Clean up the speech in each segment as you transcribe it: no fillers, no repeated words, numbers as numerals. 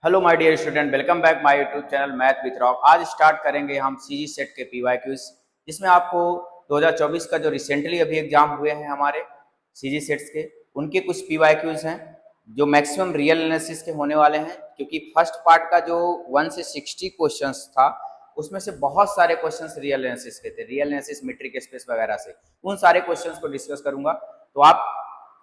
Hello my dear student, welcome back my YouTube channel math with rock. आज start करेंगे हम CG SET के PY Qs, जिसमें आपको 2024 का जो रिसेंटली अभी एग्जाम हुए हैं हमारे सीजी सेट्स के, उनके कुछ पीवाई क्यूज हैं जो मैक्सिमम रियल एनालिसिस के होने वाले हैं। क्योंकि फर्स्ट पार्ट का जो 1 से 60 क्वेश्चंस था, उसमें से बहुत सारे क्वेश्चंस रियल एनालिसिस के थे, रियल एनालिसिस, मीट्रिक स्पेस वगैरह से। उन सारे क्वेश्चंस को डिस्कस करूंगा, तो आप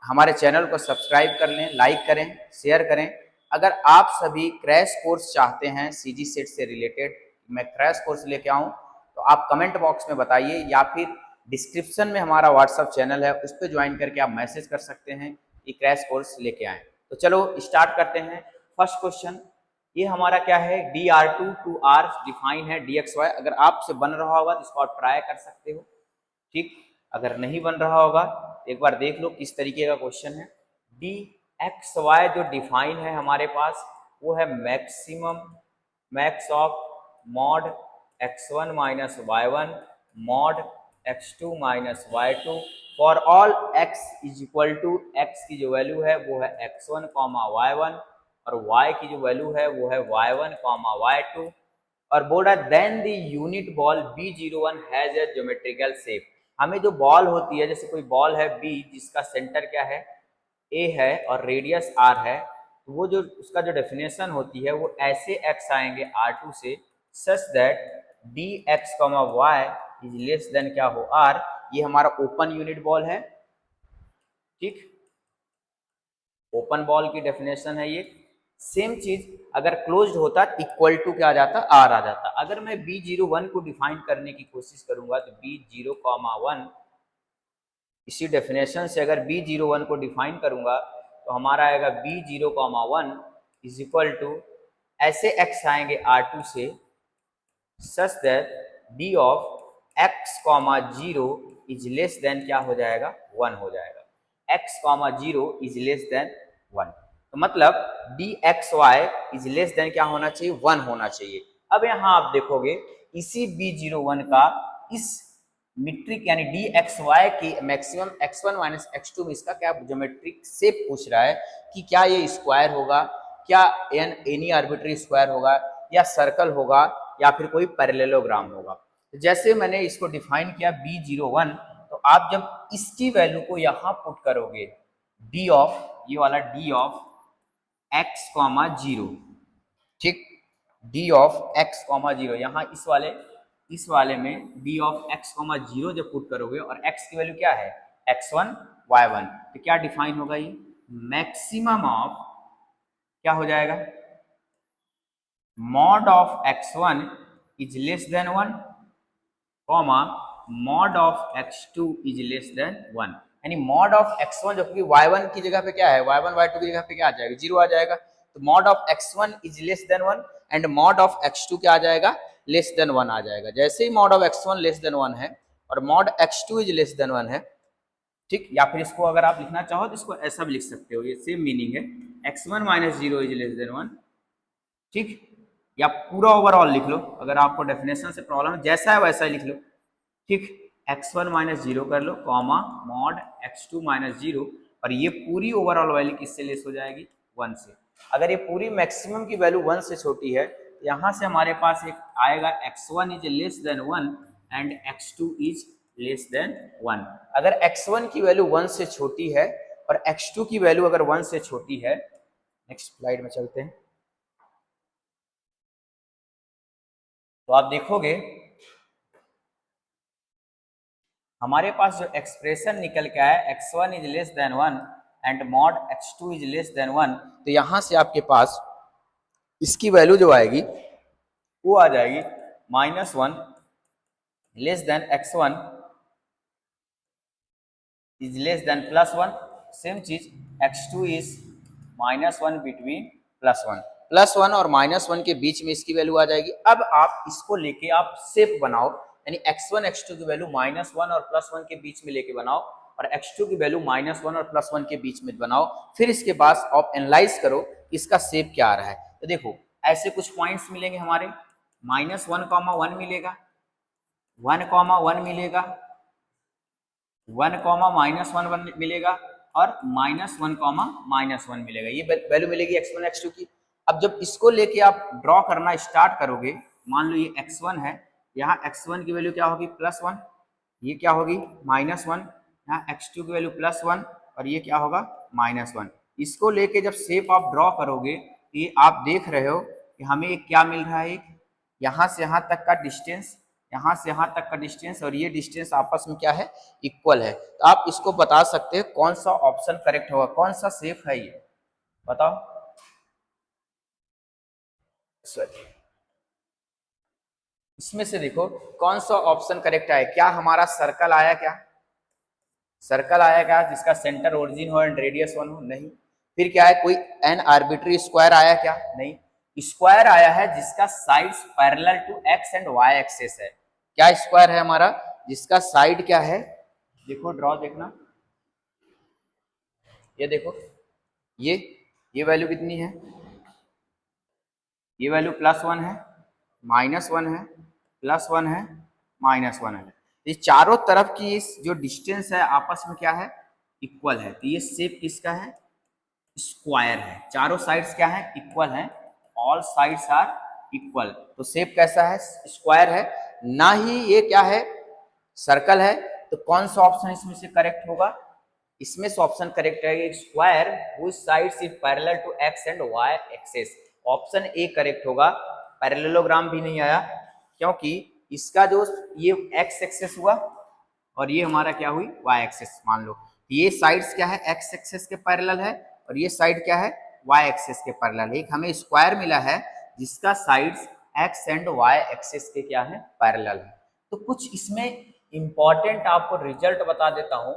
हमारे चैनल को सब्सक्राइब कर लें, लाइक करें, शेयर करें। अगर आप सभी क्रैश कोर्स चाहते हैं सीजी सेट से रिलेटेड, मैं क्रैश कोर्स लेके आऊं, तो आप कमेंट बॉक्स में बताइए, या फिर डिस्क्रिप्शन में हमारा व्हाट्सएप चैनल है, उस पर ज्वाइन करके आप मैसेज कर सकते हैं कि क्रैश कोर्स लेके आएँ। तो चलो स्टार्ट करते हैं। फर्स्ट क्वेश्चन ये हमारा क्या है, dr2 टू r डिफाइन है dxy। अगर आपसे बन रहा होगा तो इसको आप ट्राई कर सकते हो, ठीक। अगर नहीं बन रहा होगा एक बार देख लो किस तरीके का क्वेश्चन है। डी एक्स वाई जो डिफाइन है हमारे पास, वो है maximum max of mod x1 minus y1 mod x2 minus y2 for all x is equal to, x की जो वैल्यू है वो है x1 कॉमा y1 और y की जो वैल्यू है वो है y1 कॉमा y2। और बोला then the unit ball B01 has a geometrical shape. हमें जो बॉल होती है, जैसे कोई बॉल है B जिसका सेंटर क्या है, A है और रेडियस R है, तो वो जो उसका जो डेफिनेशन होती है वो ऐसे x आएंगे R2 से, such that dx, y is less then क्या हो R। ये हमारा ओपन यूनिट बॉल है, ठीक। ओपन बॉल की डेफिनेशन है ये। सेम चीज अगर क्लोज्ड होता इक्वल टू क्या आ जाता, आर आ जाता। अगर मैं B01 को डिफाइन करने की कोशिश करूंगा तो B0,1, इसी डेफिनेशन से अगर B01 को डिफाइन करूंगा तो हमारा आएगा B0,1 इज इक्वल टू, ऐसे x आएंगे R2 से, such that D of x, 0 is less then क्या हो जाएगा, 1 हो जाएगा। x, 0 इज लेस देन 1, तो मतलब dxy इज लेस देन क्या होना चाहिए, 1 होना चाहिए। अब यहाँ आप देखोगे इसी B01 का इस मीट्रिक यानी dxy की मैक्सिमम x1 माइनस x2 में इसका क्या ज्योमेट्रिक शेप पूछ रहा है कि क्या ये स्क्वायर होगा, क्या एनी आर्बिट्री स्क्वायर होगा, या सर्कल होगा, या फिर कोई पैरेललोग्राम होगा। तो जैसे मैंने इसको डिफाइन किया B01, तो आप जब इसकी वैल्यू को यहाँ पुट करोगे, d ऑफ, ये वाला d ऑफ x, 0, ठीक, d ऑफ x, 0, यहाँ इस वाले में d ऑफ x, 0 जब पुट करोगे और x की वैल्यू क्या है, x1 y1, तो क्या डिफाइन होगा, ये मैक्सिमम ऑफ क्या हो जाएगा, mod of x1 is less than 1, comma mod of x2 is less than 1। यानी मॉड ऑफ x1 जो कि y1 की जगह पे क्या है, y1 y2 की जगह पे क्या आ जाएगा, 0 आ जाएगा। तो mod of x1 is less than 1 and mod of x2 क्या आ जाएगा, लेस देन 1 आ जाएगा। जैसे ही mod of x1 less than 1 है और mod x2 is less than 1 है, ठीक। या फिर इसको अगर आप लिखना चाहो तो इसको ऐसा भी लिख सकते हो, ये सेम मीनिंग है, x1 minus 0 is less than 1, ठीक। या पूरा ओवरऑल लिख लो, अगर आपको डेफिनेशन से प्रॉब्लम है जैसा है वैसा ही लिख लो, ठीक। x1 माइनस 0 कर लो, कॉमा मॉड x2 माइनस 0, और ये पूरी ओवरऑल वैल्यू किससे लेस हो जाएगी, 1 से। अगर ये पूरी मैक्सिमम की वैल्यू 1 से छोटी है, तो यहाँ से हमारे पास एक आएगा x1 is less than 1 and x2 is less than 1। अगर x1 की वैल्यू 1 से छोटी है और x2 की वैल्यू अगर 1 से छोटी है, नेक्स्ट स्लाइड में चलते हैं, तो आप देखोगे हमारे पास जो एक्सप्रेशन निकल के आया x1 is less than 1 and mod x2 is less than 1, तो यहां से आपके पास इसकी वैल्यू जो आएगी वो आ जाएगी -1 less than x1 is less than +1। Same चीज x2 इज -1 बिटवीन +1, +1 और -1 के बीच में इसकी वैल्यू आ जाएगी। अब आप इसको लेके आप शेप बनाओ, यानी x1 x2 की वैल्यू -1 और +1 के बीच में लेके बनाओ, और x2 की वैल्यू -1 और +1 के बीच में बनाओ। फिर इसके बाद आप एनालाइज करो इसका शेप क्या आ रहा है। तो देखो ऐसे कुछ पॉइंट्स मिलेंगे हमारे, -1,1 मिलेगा, 1,1 मिलेगा, 1,-1 मिलेगा और -1,-1 मिलेगा। ये वैल्यू मिलेगी x1 x2 की। अब जब इसको लेके आप ड्रॉ करना स्टार्ट करोगे, मान लो ये x1 है, यहाँ x1 की वैल्यू क्या होगी +1, ये क्या होगी -1, यहाँ x2 की वैल्यू +1 और ये क्या होगा -1। इसको लेके जब शेप आप ड्रॉ करोगे, ये आप देख रहे हो कि हमें एक क्या मिल रहा है, एक यहाँ से यहाँ तक का डिस्टेंस, यहाँ से यहाँ तक का डिस्टेंस और ये डिस्टेंस आपस में क्या है इक्वल है। तो आप इसको बता सकते हैं कौन सा ऑप्शन करेक्ट होगा, कौन सा शेप है ये बताओ। सॉरी, इसमें से देखो कौन सा ऑप्शन करेक्ट है, क्या हमारा सर्कल आया, क्या सर्कल आया क्या जिसका सेंटर ओरिजिन हो एंड रेडियस 1 हो, नहीं। फिर क्या है, कोई एन आर्बिट्री स्क्वायर आया क्या, नहीं। स्क्वायर आया है जिसका sides parallel to x and y axes है। क्या स्क्वायर है हमारा जिसका साइड क्या है, देखो ड्रॉ देखना, ये देखो ये वैल्यू कितनी है, ये वैल्यू +1 है, -1 है, +1 है, -1 है। ये चारों तरफ की इस जो डिस्टेंस है आपस में क्या है इक्वल है। तो ये शेप किसका है, स्क्वायर है। चारों साइड्स क्या है इक्वल है, ऑल साइड्स आर इक्वल। तो शेप कैसा है स्क्वायर है, ना ही ये क्या है सर्कल है। तो कौन सा ऑप्शन इसमें से करेक्ट होगा, इसमें से ऑप्शन करेक्ट है square which sides is parallel to x and y axes. Option A correct होगा। पैरेललोग्राम भी नहीं आया क्योंकि इसका जो ये एक्स एक्सेस हुआ और ये हमारा क्या हुई वाई एक्सेस। मान लो ये साइड्स क्या है एक्स एक्सेस के पैरेलल है और ये साइड क्या है वाई एक्सेस के पैरेलल है। एक हमें स्क्वायर मिला है जिसका sides x and y axes के क्या है पैरेलल है। तो कुछ इसमें इंपॉर्टेंट आपको रिजल्ट बता देता हूं,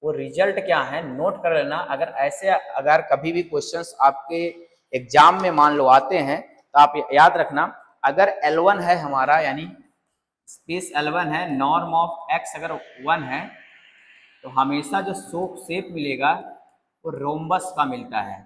वो रिजल्ट क्या है नोट कर लेना। अगर ऐसे अगर कभी भी क्वेश्चंस आपके एग्जाम में मान लो आते हैं तो आप याद रखना, अगर L1 है हमारा यानी स्पेस L1 है, नॉर्म ऑफ x अगर 1 है तो हमेशा जो शेप मिलेगा वो रोम्बस का मिलता है।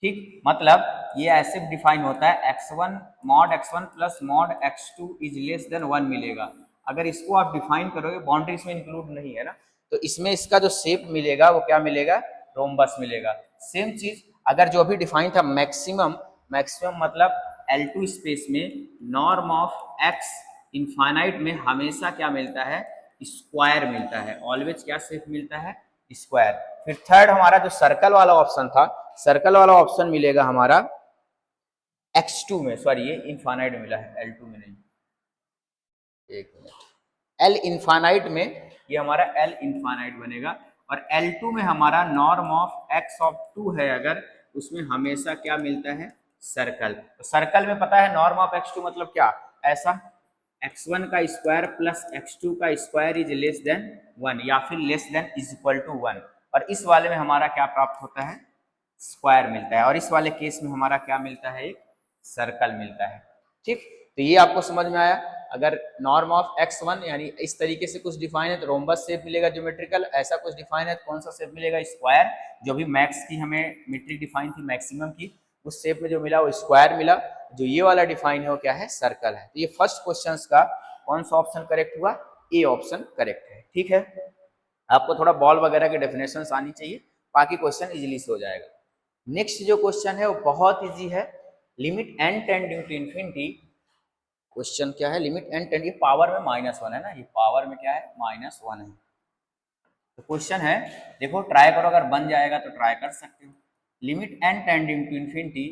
ठीक, मतलब ये ऐसे डिफाइन होता है x1 mod x1 plus mod x2 is less than 1 मिलेगा। अगर इसको आप डिफाइन करोगे, बाउंड्री इसमें इंक्लूड नहीं है ना, तो इसमें इसका जो शेप मिलेगा वो क्या मिलेगा रोम्बस मिलेगा। सेम चीज अगर जो अभी डिफाइन था मैक्सिमम मतलब L2 स्पेस में नॉर्म ऑफ x इनफाइनाइट में हमेशा क्या मिलता है स्क्वायर मिलता है, ऑलवेज क्या शेप मिलता है स्क्वायर। फिर थर्ड हमारा जो सर्कल वाला ऑप्शन था, सर्कल वाला ऑप्शन मिलेगा हमारा x2 में, सॉरी ये इनफाइनाइट मिला है L2 में नहीं, एक मिनट, L इनफाइनाइट में ये हमारा L इनफाइनाइट बनेगा और L2 में हमारा नॉर्म ऑफ x ऑफ 2 है अगर, उसमें हमेशा क्या मिलता है सर्कल। तो सर्कल में पता है नॉर्म ऑफ x2 मतलब क्या, ऐसा x1 का स्क्वायर प्लस x2 का स्क्वायर इज लेस देन 1 या फिर less than is equal to 1। और इस वाले में हमारा क्या प्राप्त होता है स्क्वायर मिलता है और इस वाले केस में हमारा क्या मिलता है एक सर्कल मिलता है। ठीक, तो ये आपको समझ में आया। अगर नॉर्म ऑफ x1 यानी इस तरीके से कुछ डिफाइन है तो रोम्बस शेप मिलेगा ज्योमेट्रिकल, ऐसा कुछ डिफाइन है तो कौन सा शेप मिलेगा स्क्वायर। जो भी मैक्स की हमें मीट्रिक डिफाइन थी मैक्सिमम की, उस शेप में जो मिला वो स्क्वायर मिला। जो ये वाला डिफाइन है वो क्या है सर्कल है। तो ये फर्स्ट क्वेश्चन का कौन सा ऑप्शन करेक्ट हुआ, ए ऑप्शन करेक्ट है। ठीक है, आपको थोड़ा बॉल वगैरह की डेफिनेशन आनी चाहिए, बाकी क्वेश्चन इजीली से हो जाएगा। नेक्स्ट जो क्वेश्चन है वो बहुत इजी है, limit n tending to infinity. Question क्या है, लिमिट n टेंडिंग, पावर में -1 है ना, ये पावर में क्या है -1 है। तो क्वेश्चन है देखो, ट्राई करो, अगर बन जाएगा तो ट्राई कर सकते हो। Limit n tending to infinity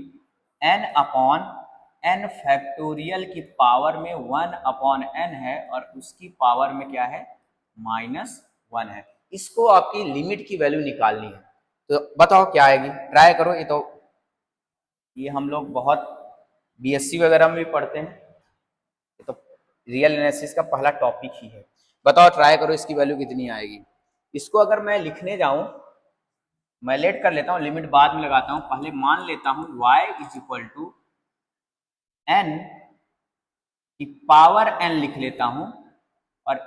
n upon n factorial की पावर में 1 अपॉन n है और उसकी पावर में क्या है -1 है। इसको आपकी लिमिट की वैल्यू निकालनी है, तो बताओ क्या आएगी, ट्राई करो। ये हम लोग बहुत बीएससी वगैरह में भी पढ़ते हैं, ये तो रियल एनालिसिस का पहला टॉपिक ही है। बताओ ट्राई करो इसकी वैल्यू कितनी आएगी। इसको अगर मैं लिखने जाऊं, मैं लेट कर लेता हूं, लिमिट बाद में लगाता हूं, पहले मान लेता हूं y is equal to n की पावर n लिख लेता हूं और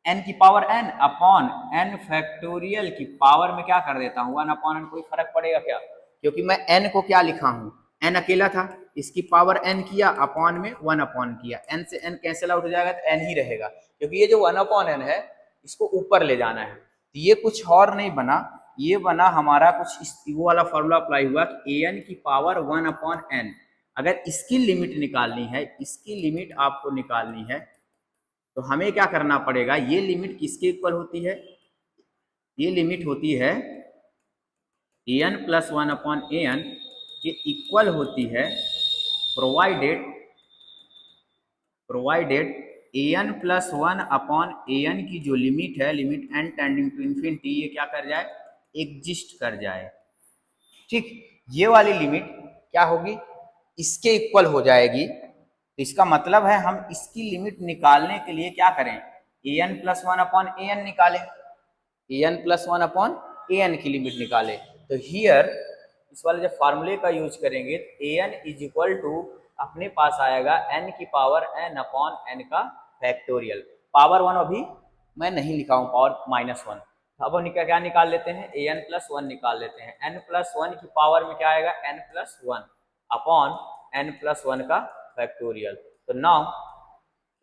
n की power n upon n factorial की पावर में क्या कर देता हूं 1 अपॉन n। कोई फर्क पड़ेगा क्या, क्योंकि मैं n को क्या लिखा हूं, n अकेला था, इसकी पावर n किया अपॉन में 1 अपॉन किया, n से n कैंसिल आउट हो जाएगा तो n ही रहेगा, क्योंकि ये जो 1 अपॉन n है इसको ऊपर ले जाना है। तो ये कुछ और नहीं बना, ये बना हमारा कुछ वो वाला फॉर्मूला अप्लाई हुआ कि ए एन की पावर 1/n। अगर इसकी लिमिट निकालनी है, इसकी लिमिट आपको निकालनी है, तो हमें क्या करना पड़ेगा, ये लिमिट किसके इक्वल होती है, ये लिमिट होती है ए एन प्लस 1/an के इक्वल होती है, प्रोवाइडेड ए एन प्लस 1/an की जो लिमिट है, limit n tending to infinity, ये क्या कर जाए, एग्जिस्ट कर जाए। ठीक, ये वाली लिमिट क्या होगी, इसके इक्वल हो जाएगी। तो इसका मतलब है हम इसकी लिमिट निकालने के लिए क्या करें, ए एन प्लस 1/an निकालें, ए एन प्लस 1/an की लिमिट निकालें। तो हियर इस वाले जब फार्मूले का यूज करेंगे, ए एन इज इक्वल टू अपने पास आएगा n की पावर n/n का फैक्टोरियल। पावर 1 अभी मैं नहीं लिखा हूँ, पावर -1। अब हम क्या निकाल लेते हैं, ए एन प्लस 1 निकाल लेते हैं। n प्लस 1 की पावर में क्या आएगा, n plus 1 upon n plus 1 का फैक्टोरियल। तो नाउ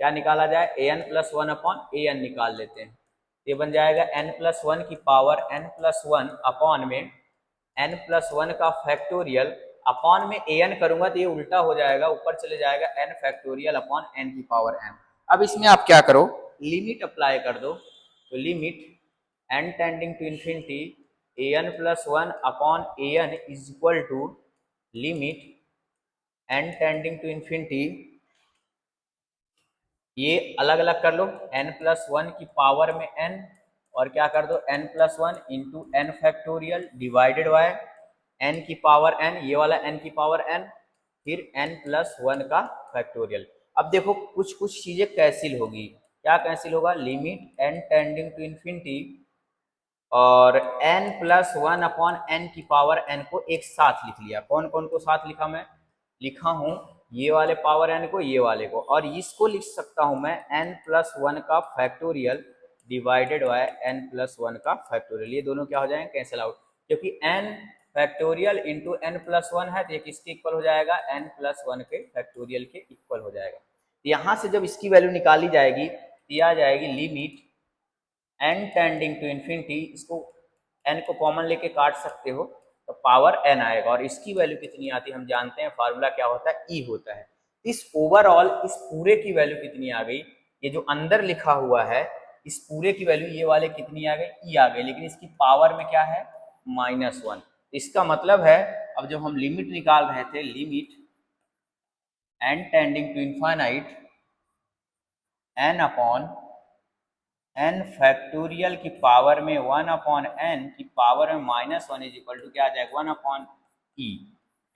क्या निकाला जाए, ए n plus 1 upon a N निकाल लेते हैं। ये बन जाएगा n प्लस 1 की पावर n प्लस 1 अपॉन में n प्लस 1 का फैक्टोरियल, अपॉन में ए एन करूंगा तो ये उल्टा हो जाएगा, ऊपर चले जाएगा n फैक्टोरियल अपॉन n की पावर n। अब इसमें आप क्या करो, लिमिट अप्लाई कर दो। तो limit n tending to infinity a n plus 1 upon a n is equal to limit n tending to infinity, ये अलग अलग कर लो, n प्लस 1 की पावर में n, और क्या कर दो n plus 1 into n factorial divided by n की पावर n, ये वाला n की पावर n, फिर n प्लस 1 का फैक्टोरियल। अब देखो कुछ कुछ चीजें कैंसिल होगी, क्या कैंसिल होगा, limit n tending to infinity और n प्लस 1 अपॉन n की पावर n को एक साथ लिख लिया। कौन कौन को साथ लिखा, मैं लिखा हूं ये वाले पावर n को, ये वाले को, और इसको लिख सकता हूं मैं n प्लस 1 का factorial divided by n plus 1 का फैक्टोरियल। ये दोनों क्या हो जाएंगे, कैंसिल आउट, क्योंकि n factorial into n plus 1 है तो ये किसके इक्वल हो जाएगा, n प्लस 1 के फैक्टोरियल के इक्वल हो जाएगा। यहां से जब इसकी वैल्यू निकाली जाएगी तो आ जाएगी limit n tending to infinity, इसको n को कॉमन लेके काट सकते हो तो पावर n आएगा, और इसकी वैल्यू कितनी आती है हम जानते हैं, फार्मूला क्या होता है, e होता है। इस ओवरऑल इस पूरे की वैल्यू कितनी आ गई, ये जो अंदर लिखा हुआ है इस पूरे की वैल्यू ये वाले कितनी आ गई, e आ गई, लेकिन इसकी पावर में क्या है, -1। इसका मतलब है अब जब हम लिमिट निकाल रहे थे, limit n tending to infinite n upon n factorial की पावर में 1 अपॉन n की पावर में -1 इज इक्वल टू क्या आ जाएगा, 1 अपॉन e,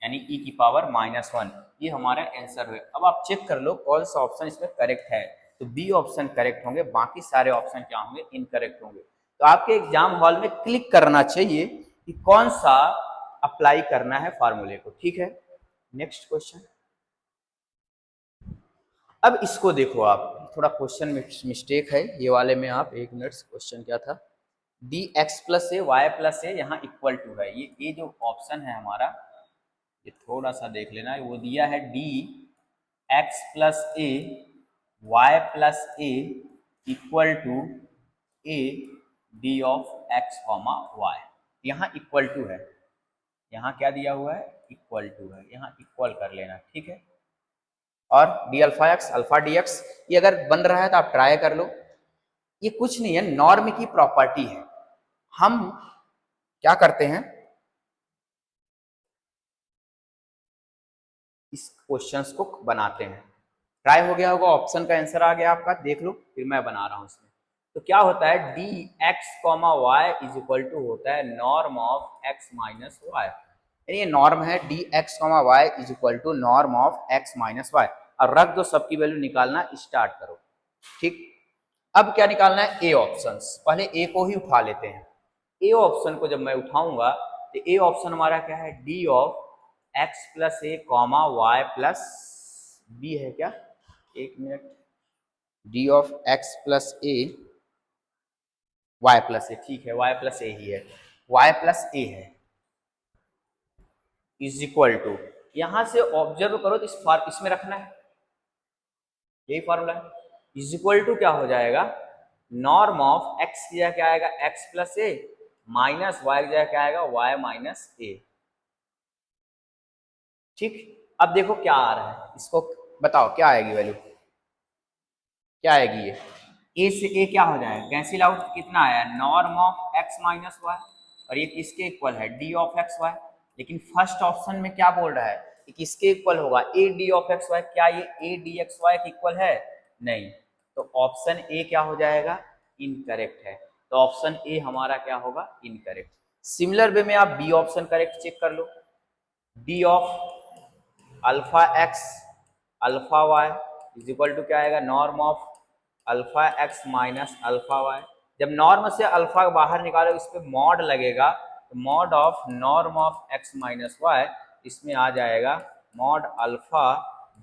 यानी e की पावर -1। ये हमारा आंसर है। अब आप चेक कर लो कौन सा ऑप्शन इसमें करेक्ट है, तो बी ऑप्शन करेक्ट होंगे, बाकी सारे ऑप्शन क्या होंगे, इनकरेक्ट होंगे। तो आपके एग्जाम हॉल में क्लिक करना चाहिए कि कौन सा अप्लाई करना है फार्मूले को। ठीक है, नेक्स्ट क्वेश्चन। अब इसको देखो आप, थोड़ा क्वेश्चन में मिस्टेक है ये वाले में, आप एक मिनट, क्वेश्चन क्या था, डी एक्स प्लस ए वाई प्लस ए यहाँ इक्वल टू है, ये जो ऑप्शन है हमारा, ये थोड़ा सा देख लेना, वो दिया है d x plus A Y plus a equal to a d of x comma y, यहाँ इक्वल टू है, यहाँ क्या दिया हुआ है, इक्वल टू है, यहाँ इक्वल कर लेना। ठीक है, और D alpha X alpha d x, ये अगर बन रहा है तो आप ट्राई कर लो। ये कुछ नहीं है, नॉर्म की प्रॉपर्टी है। हम क्या करते हैं, इस क्वेश्चंस को बनाते हैं। ट्राई हो गया होगा, ऑप्शन का आंसर आ गया आपका, देख लो, फिर मैं बना रहा हूं इसमें। तो क्या होता है, d x comma y is equal to होता है norm of x minus y, यानी ये नॉर्म है, d x comma y is equal to norm of x minus y. और रख दो, सबकी वैल्यू निकालना स्टार्ट करो। ठीक, अब क्या निकालना है, ए ऑप्शन, पहले ए को ही उठा लेते हैं। ए ऑप्शन को जब मैं उठाऊंगा तो ए ऑप्शन हमारा क्या है, D of X plus A comma Y plus B है क्या, एक मिनट, D of X plus A Y plus A, ठीक है, वाई प्लस ए ही है, वाई प्लस ए है, इज इक्वल टू, यहां से ऑब्जर्व करो तो इसमें रखना है, यही फॉर्मूला है, इज इक्वल टू क्या हो जाएगा, नॉर्म ऑफ एक्स की जगह क्या आएगा, एक्स प्लस ए माइनस वाई की जगह क्या आएगा, वाई माइनस ए। ठीक, अब देखो क्या आ रहा है, इसको बताओ क्या आएगी वैल्यू, क्या आएगी ये, ए से ए क्या हो जाएगा, कैंसिल आउट, कितना आया, norm of x minus y, और ये किसके इक्वल है, डी ऑफ एक्स वाई। लेकिन फर्स्ट ऑप्शन में क्या बोल रहा है कि किसके इक्वल होगा, a d of x y, क्या ये ए डी एक्स वाई के इक्वल है, नहीं, तो ऑप्शन ए क्या हो जाएगा, इनकरेक्ट है, तो ऑप्शन ए हमारा क्या होगा, इनकरेक्ट। सिमिलर वे में आप बी ऑप्शन करेक्ट चेक कर लो, D of alpha X alpha Y is equal to क्या आएगा, norm of alpha X minus alpha Y. जब नॉर्म से अल्फा बाहर निकालो इस पर मॉड लगेगा, तो mod of norm of x minus Y, इसमें आ जाएगा mod alpha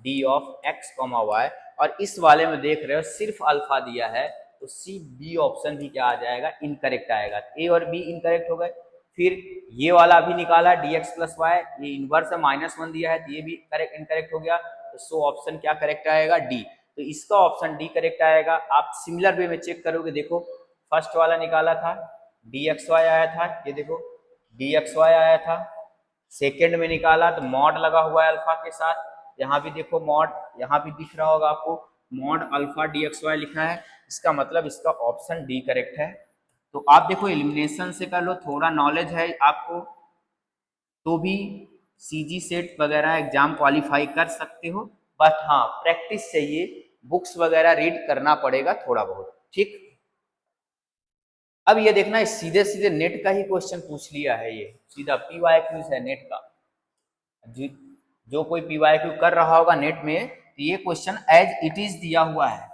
D of x comma Y. और इस वाले में देख रहे हो सिर्फ अल्फा दिया है, तो सी बी ऑप्शन भी क्या आ जाएगा, इनकरेक्ट आएगा, ए और बी इनकरेक्ट हो गए। फिर ये वाला भी निकाला डी एक्स प्लस वाई, ये इनवर्स है -1 दिया है, तो ये भी करेक्ट इनकरेक्ट हो गया, तो सो ऑप्शन क्या करेक्ट आएगा, डी। तो इसका ऑप्शन डी करेक्ट आएगा। आप सिमिलर वे में चेक करोगे, देखो फर्स्ट वाला निकाला था डी एक्स वाई आया था, ये देखो डी एक्स वाई आया था, सेकेंड में निकाला तो मॉड लगा हुआ है अल्फा के साथ, यहाँ भी देखो मॉड, यहाँ भी दिख रहा होगा आपको mod alpha d x y लिखा है, इसका मतलब इसका ऑप्शन डी करेक्ट है। तो आप देखो एलिमिनेशन से कर लो, थोड़ा नॉलेज है आपको तो भी सीजी सेट वगैरह एग्जाम क्वालिफाई कर सकते हो, बट हाँ प्रैक्टिस चाहिए, बुक्स वगैरह रीड करना पड़ेगा थोड़ा बहुत, ठीक। अब ये देखना सीधे सीधे नेट का ही क्वेश्चन पूछ लिया है, ये सीधा पीवाईक्यूज है नेट का, जो कोई पीवाईक्यू कर रहा होगा नेट में, तो ये क्वेश्चन एज इट इज दिया हुआ है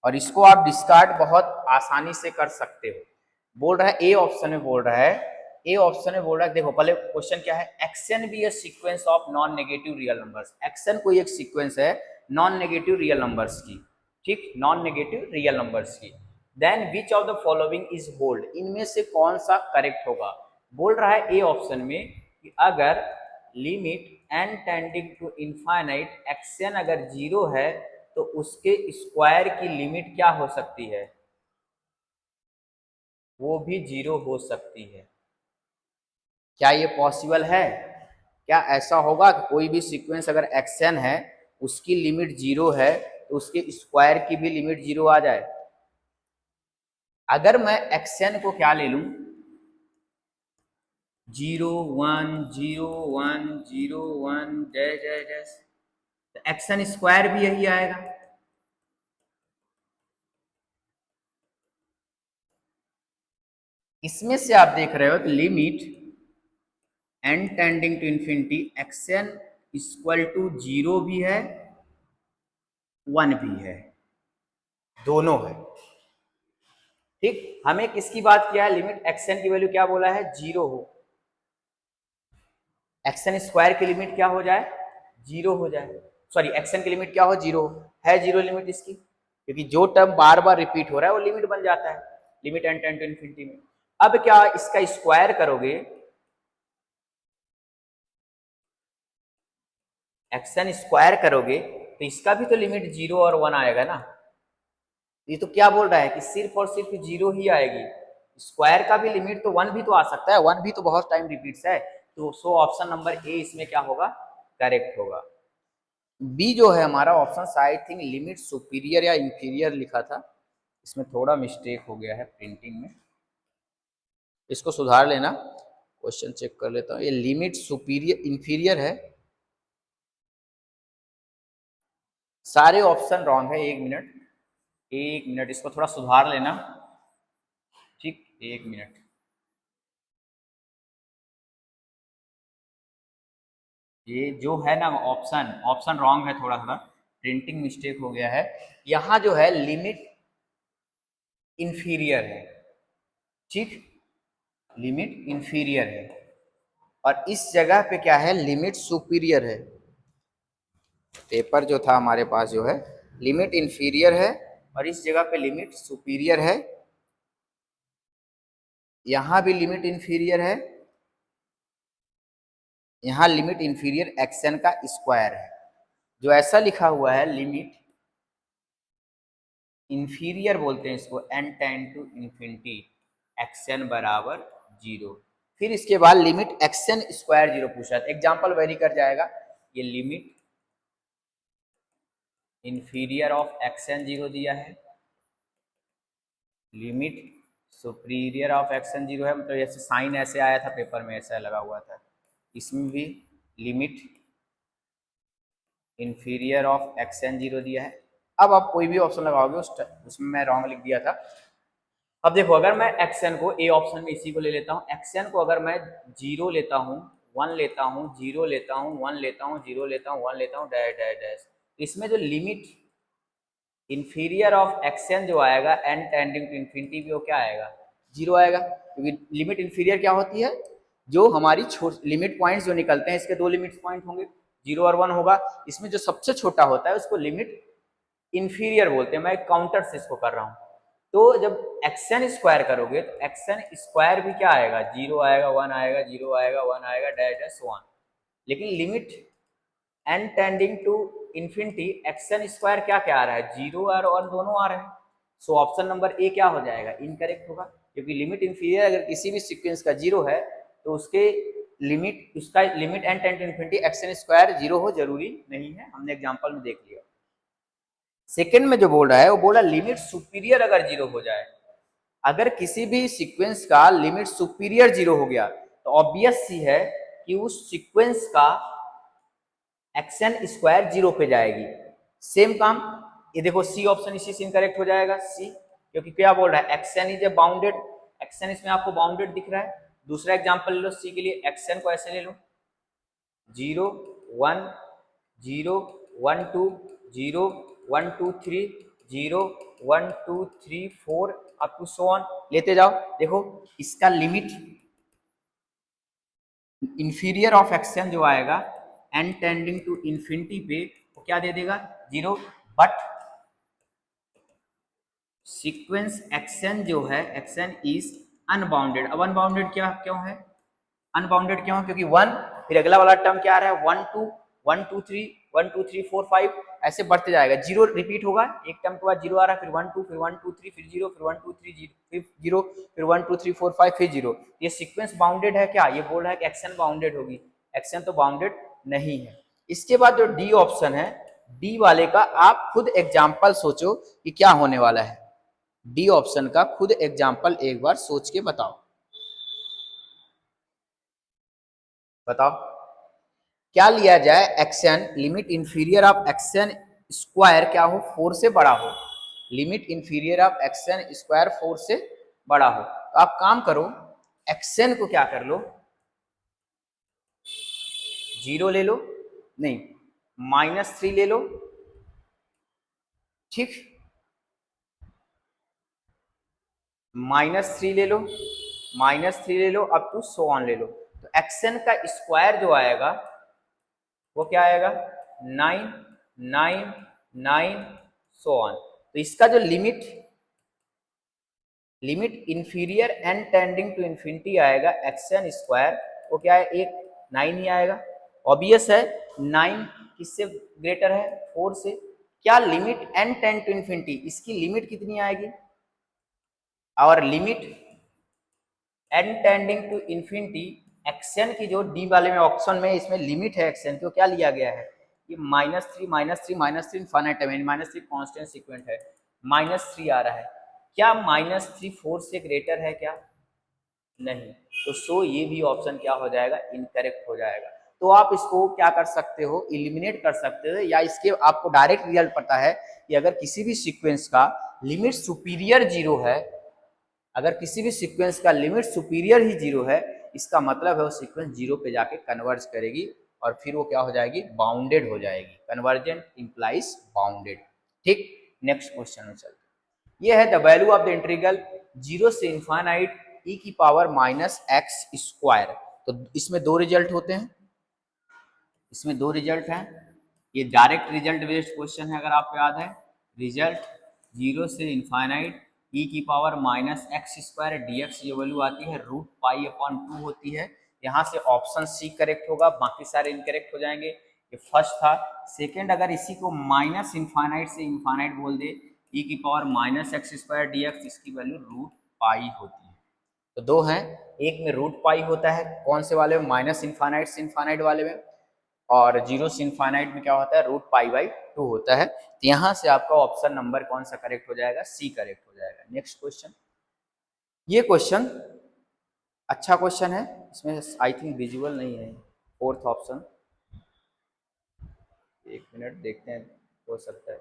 और इसको आप डिस्कार्ड बहुत आसानी से कर सकते हो। बोल रहा है ए ऑप्शन में, बोल रहा है ए ऑप्शन में, बोल रहा है देखो पहले क्वेश्चन क्या है, x n be a sequence of non negative real numbers, x n कोई एक सीक्वेंस है नॉन नेगेटिव रियल नंबर्स की, ठीक, नॉन नेगेटिव रियल नंबर्स की, then which of the following is hold, इनमें से कौन सा करेक्ट होगा। बोल रहा है ए ऑप्शन में कि अगर limit n tending to infinite x n अगर 0 है तो उसके स्क्वायर की लिमिट क्या हो सकती है, वो भी 0 हो सकती है। क्या ये पॉसिबल है, क्या ऐसा होगा कि कोई भी सीक्वेंस अगर एक्सन है उसकी लिमिट 0 है तो उसके स्क्वायर की भी लिमिट 0 आ जाए। अगर मैं एक्सन को क्या ले लूं, 0 1 0 1 0 1 डैश डैश डैश, तो एक्सन स्क्वायर भी यही आएगा। इसमें से आप देख रहे हो कि limit n tending to infinity x n equal to 0 भी है 1 भी है, दोनों है, ठीक। हमें किसकी बात किया है, लिमिट एक्सन की वैल्यू क्या बोला है, 0 हो, एक्सन स्क्वायर की लिमिट क्या हो जाए, 0 हो जाए, सॉरी एक्सन की लिमिट क्या हो, 0 है, 0 लिमिट इसकी, क्योंकि जो टर्म बार बार रिपीट हो रहा है वो लिमिट बन जाता है, limit n tend to infinity में। अब क्या इसका स्क्वायर करोगे, एक्सन स्क्वायर करोगे तो इसका भी तो लिमिट 0 और 1 आएगा ना, ये तो क्या बोल रहा है कि सिर्फ और सिर्फ 0 ही आएगी, स्क्वायर का भी लिमिट तो 1 भी तो आ सकता है, 1 भी तो बहुत टाइम रिपीट्स है, तो सो ऑप्शन नंबर ए इसमें क्या होगा, करेक्ट होगा। बी जो है हमारा option I think limit superior या इंफीरियर लिखा था, इसमें थोड़ा मिस्टेक हो गया है प्रिंटिंग में, इसको सुधार लेना। क्वेश्चन चेक कर लेता हूँ, ये लिमिट सुपीरियर इंफीरियर है, सारे ऑप्शन रॉन्ग है, एक मिनट इसको थोड़ा सुधार लेना, ठीक, एक मिनट। ये जो है ना ऑप्शन, ऑप्शन रॉन्ग है, थोड़ा थोड़ा प्रिंटिंग मिस्टेक हो गया है, यहाँ जो है लिमिट इंफीरियर है, ठीक, लिमिट इंफीरियर है, और इस जगह पे क्या है, लिमिट सुपीरियर है। पेपर जो था हमारे पास जो है लिमिट इंफीरियर है और इस जगह पे लिमिट सुपीरियर है, यहां भी लिमिट इंफीरियर है, यहां लिमिट इंफीरियर एक्सन का स्क्वायर है, जो ऐसा लिखा हुआ है लिमिट इंफीरियर बोलते हैं इसको, n tend to infinity, xn बराबर 0। फिर इसके बाद लिमिट xn स्क्वायर 0 पूछा है, एग्जाम्पल वेरी कर जाएगा। ये लिमिट इंफीरियर ऑफ xn 0 दिया है, लिमिट सुपीरियर ऑफ xn 0 है, मतलब जैसे साइन ऐसे आया था पेपर में, ऐसा लगा हुआ था, इसमें भी लिमिट इंफीरियर ऑफ xn 0 दिया है। अब आप कोई भी ऑप्शन लगाओगे उसमें मैं रॉन्ग लिख दिया था। अब देखो, अगर मैं xn को ए ऑप्शन में इसी को ले लेता हूँ, xn को अगर मैं 0 लेता हूँ, 1 लेता हूँ, 0 लेता हूँ, 1 लेता हूँ, 0 लेता हूँ, 1 लेता हूँ, डैश डैश डैश, इसमें जो लिमिट इंफीरियर ऑफ xn जो आएगा n टेंडिंग टू इन्फिनिटी भी वो क्या आएगा, 0 आएगा, क्योंकि लिमिट इंफीरियर क्या होती है, जो हमारी लिमिट पॉइंट्स जो निकलते हैं, इसके दो लिमिट पॉइंट होंगे, 0 और 1 होगा, इसमें जो सबसे छोटा होता है उसको लिमिट इंफीरियर बोलते हैं। मैं काउंटर से इसको कर रहा हूँ, तो जब xn स्क्वायर करोगे तो xn स्क्वायर भी क्या आएगा, 0 आएगा, 1 आएगा, 0 आएगा, 1 आएगा, डैश डैश सो ऑन। लेकिन limit n tending to infinity xn square क्या क्या आ रहा है, 0 और 1 दोनों आ रहे हैं। सो ऑप्शन नंबर ए क्या हो जाएगा, इनकरेक्ट होगा, क्योंकि लिमिट इंफीरियर अगर किसी भी सीक्वेंस का 0 है तो उसके उसका limit n tend to infinity xn square 0 हो जरूरी नहीं है, हमने एग्जाम्पल में देख लिया। सेकेंड में जो बोल रहा है वो बोला लिमिट सुपीरियर अगर 0 हो जाए, अगर किसी भी सीक्वेंस का लिमिट सुपीरियर 0 हो गया तो ऑब्वियस सी है कि उस सीक्वेंस का xn स्क्वायर 0 पे जाएगी। सेम काम ये देखो, सी ऑप्शन इसी से इनकरेक्ट हो जाएगा, सी, क्योंकि क्या बोल रहा है, xn is a bounded, xn इसमें आपको बाउंडेड दिख रहा है। दूसरा एग्जांपल ले लो सी के लिए, xn को ऐसे ले लो, 0 1 0 1 2 0 1 2 3 0 1 2 3 4 अप टू सो ऑन, लेते जाओ। देखो इसका लिमिट इंफीरियर ऑफ xn जो आएगा n टेंडिंग टू इन्फिनिटी पे वो क्या दे देगा, 0, बट सीक्वेंस xn जो है xn इज अनबाउंडेड। अब अनबाउंडेड क्या क्यों है, अनबाउंडेड क्यों, क्योंकि 1 फिर अगला वाला टर्म क्या आ रहा है, 1 2 1 2 3 1 2 3 4 5 ऐसे बढ़ते जाएगा, 0 रिपीट होगा, एक टर्म के बाद 0 आ रहा है, फिर 1 2 फिर 1 2 3 फिर 0 फिर 1 2 3 0 फिर 0 फिर 1 2 3 4 5 फिर 0। ये सीक्वेंस बाउंडेड है क्या, ये बोल रहा है कि एक्शन बाउंडेड होगी, एक्शन तो बाउंडेड नहीं है। इसके बाद जो डी ऑप्शन है, डी वाले का आप खुद एग्जाम्पल सोचो कि क्या होने वाला है, डी ऑप्शन का खुद एग्जाम्पल एक बार सोच के बताओ, बताओ क्या लिया जाए, action limit inferior of action square क्या हो, 4 से बड़ा हो, limit inferior of action square 4 से बड़ा हो। तो आप काम करो, एक्शन को क्या कर लो, 0 ले लो, नहीं -3 ले लो, ठीक, -3 ले लो, -3 ले लो, अप टू सो ऑन ले लो। तो एक्शन का स्क्वायर जो आएगा वो क्या आएगा, 9 9 9 सो ऑन। तो इसका जो limit inferior n tending to infinity आएगा एक्शन स्क्वायर, वो क्या है, एक 9 ही आएगा। ऑब्वियस है 9 किससे ग्रेटर है, 4 से। क्या limit n tend to infinity, इसकी लिमिट कितनी आएगी, और limit n tending to infinity x n की जो डी वाले में ऑप्शन में इसमें लिमिट है एक्शन की, क्या लिया गया है, ये -3 -3 इनफाइनाइट टाइम, -3 कांस्टेंट सीक्वेंट है, -3 आ रहा है। क्या -3 4 से ग्रेटर है क्या, नहीं, तो सो ये भी ऑप्शन क्या हो जाएगा, इनकरेक्ट हो जाएगा। तो आप इसको क्या कर सकते हो, इलिमिनेट कर सकते हो, या इसके आपको डायरेक्ट रिजल्ट पता है कि अगर किसी भी सीक्वेंस का लिमिट सुपीरियर 0 है, अगर किसी भी सीक्वेंस का लिमिट सुपीरियर ही 0 है, इसका मतलब है वो सीक्वेंस 0 पे जाके कन्वर्ज करेगी और फिर वो क्या हो जाएगी, बाउंडेड हो जाएगी। Convergent implies bounded. ठीक, नेक्स्ट क्वेश्चन में चलते हैं। ये है the value of the integral 0 से इनफाइनाइट e की पावर -x स्क्वायर। तो इसमें दो रिजल्ट होते हैं, इसमें दो रिजल्ट हैं, ये डायरेक्ट रिजल्ट बेस्ड क्वेश्चन है, अगर आपको याद है। रिजल्ट 0 से इनफाइनाइट e की पावर -x स्क्वायर dx जो वैल्यू आती है √π/2 होती है। यहाँ से ऑप्शन सी करेक्ट होगा, बाकी सारे इनकरेक्ट हो जाएंगे। ये फर्स्ट था। सेकंड, अगर इसी को माइनस इनफाइनाइट से इनफाइनाइट बोल दे, e की पावर -x स्क्वायर dx, इसकी वैल्यू √π होती है। तो दो हैं, एक में रूट पाई होता है, कौन से वाले में, माइनस इनफाइनाइट से इनफाइनाइट वाले में, और जीरो से इनफाइनाइट में क्या होता है, रूट पाई बाई 2 होता है। तो यहाँ से आपका ऑप्शन नंबर कौन सा करेक्ट हो जाएगा, सी करेक्ट हो जाएगा। नेक्स्ट क्वेश्चन, ये क्वेश्चन अच्छा क्वेश्चन है, इसमें आई थिंक विजुअल नहीं है, फोर्थ ऑप्शन, एक मिनट देखते हैं, हो सकता है।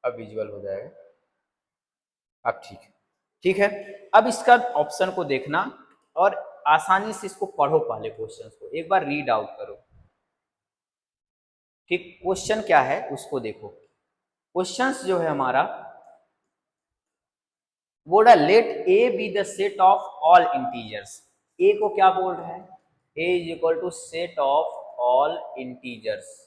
अब विजुअल हो जाएगा, अब ठीक है, ठीक है। अब इसका ऑप्शन को देखना और आसानी से इसको पढ़ो, पहले क्वेश्चन को एक बार रीड आउट करो, ठीक। क्वेश्चन क्या है उसको देखो। क्वेश्चंस जो है हमारा, बोल रहा है let A be the set of all integers. A को क्या बोल रहा है, A is equal to set of all integers.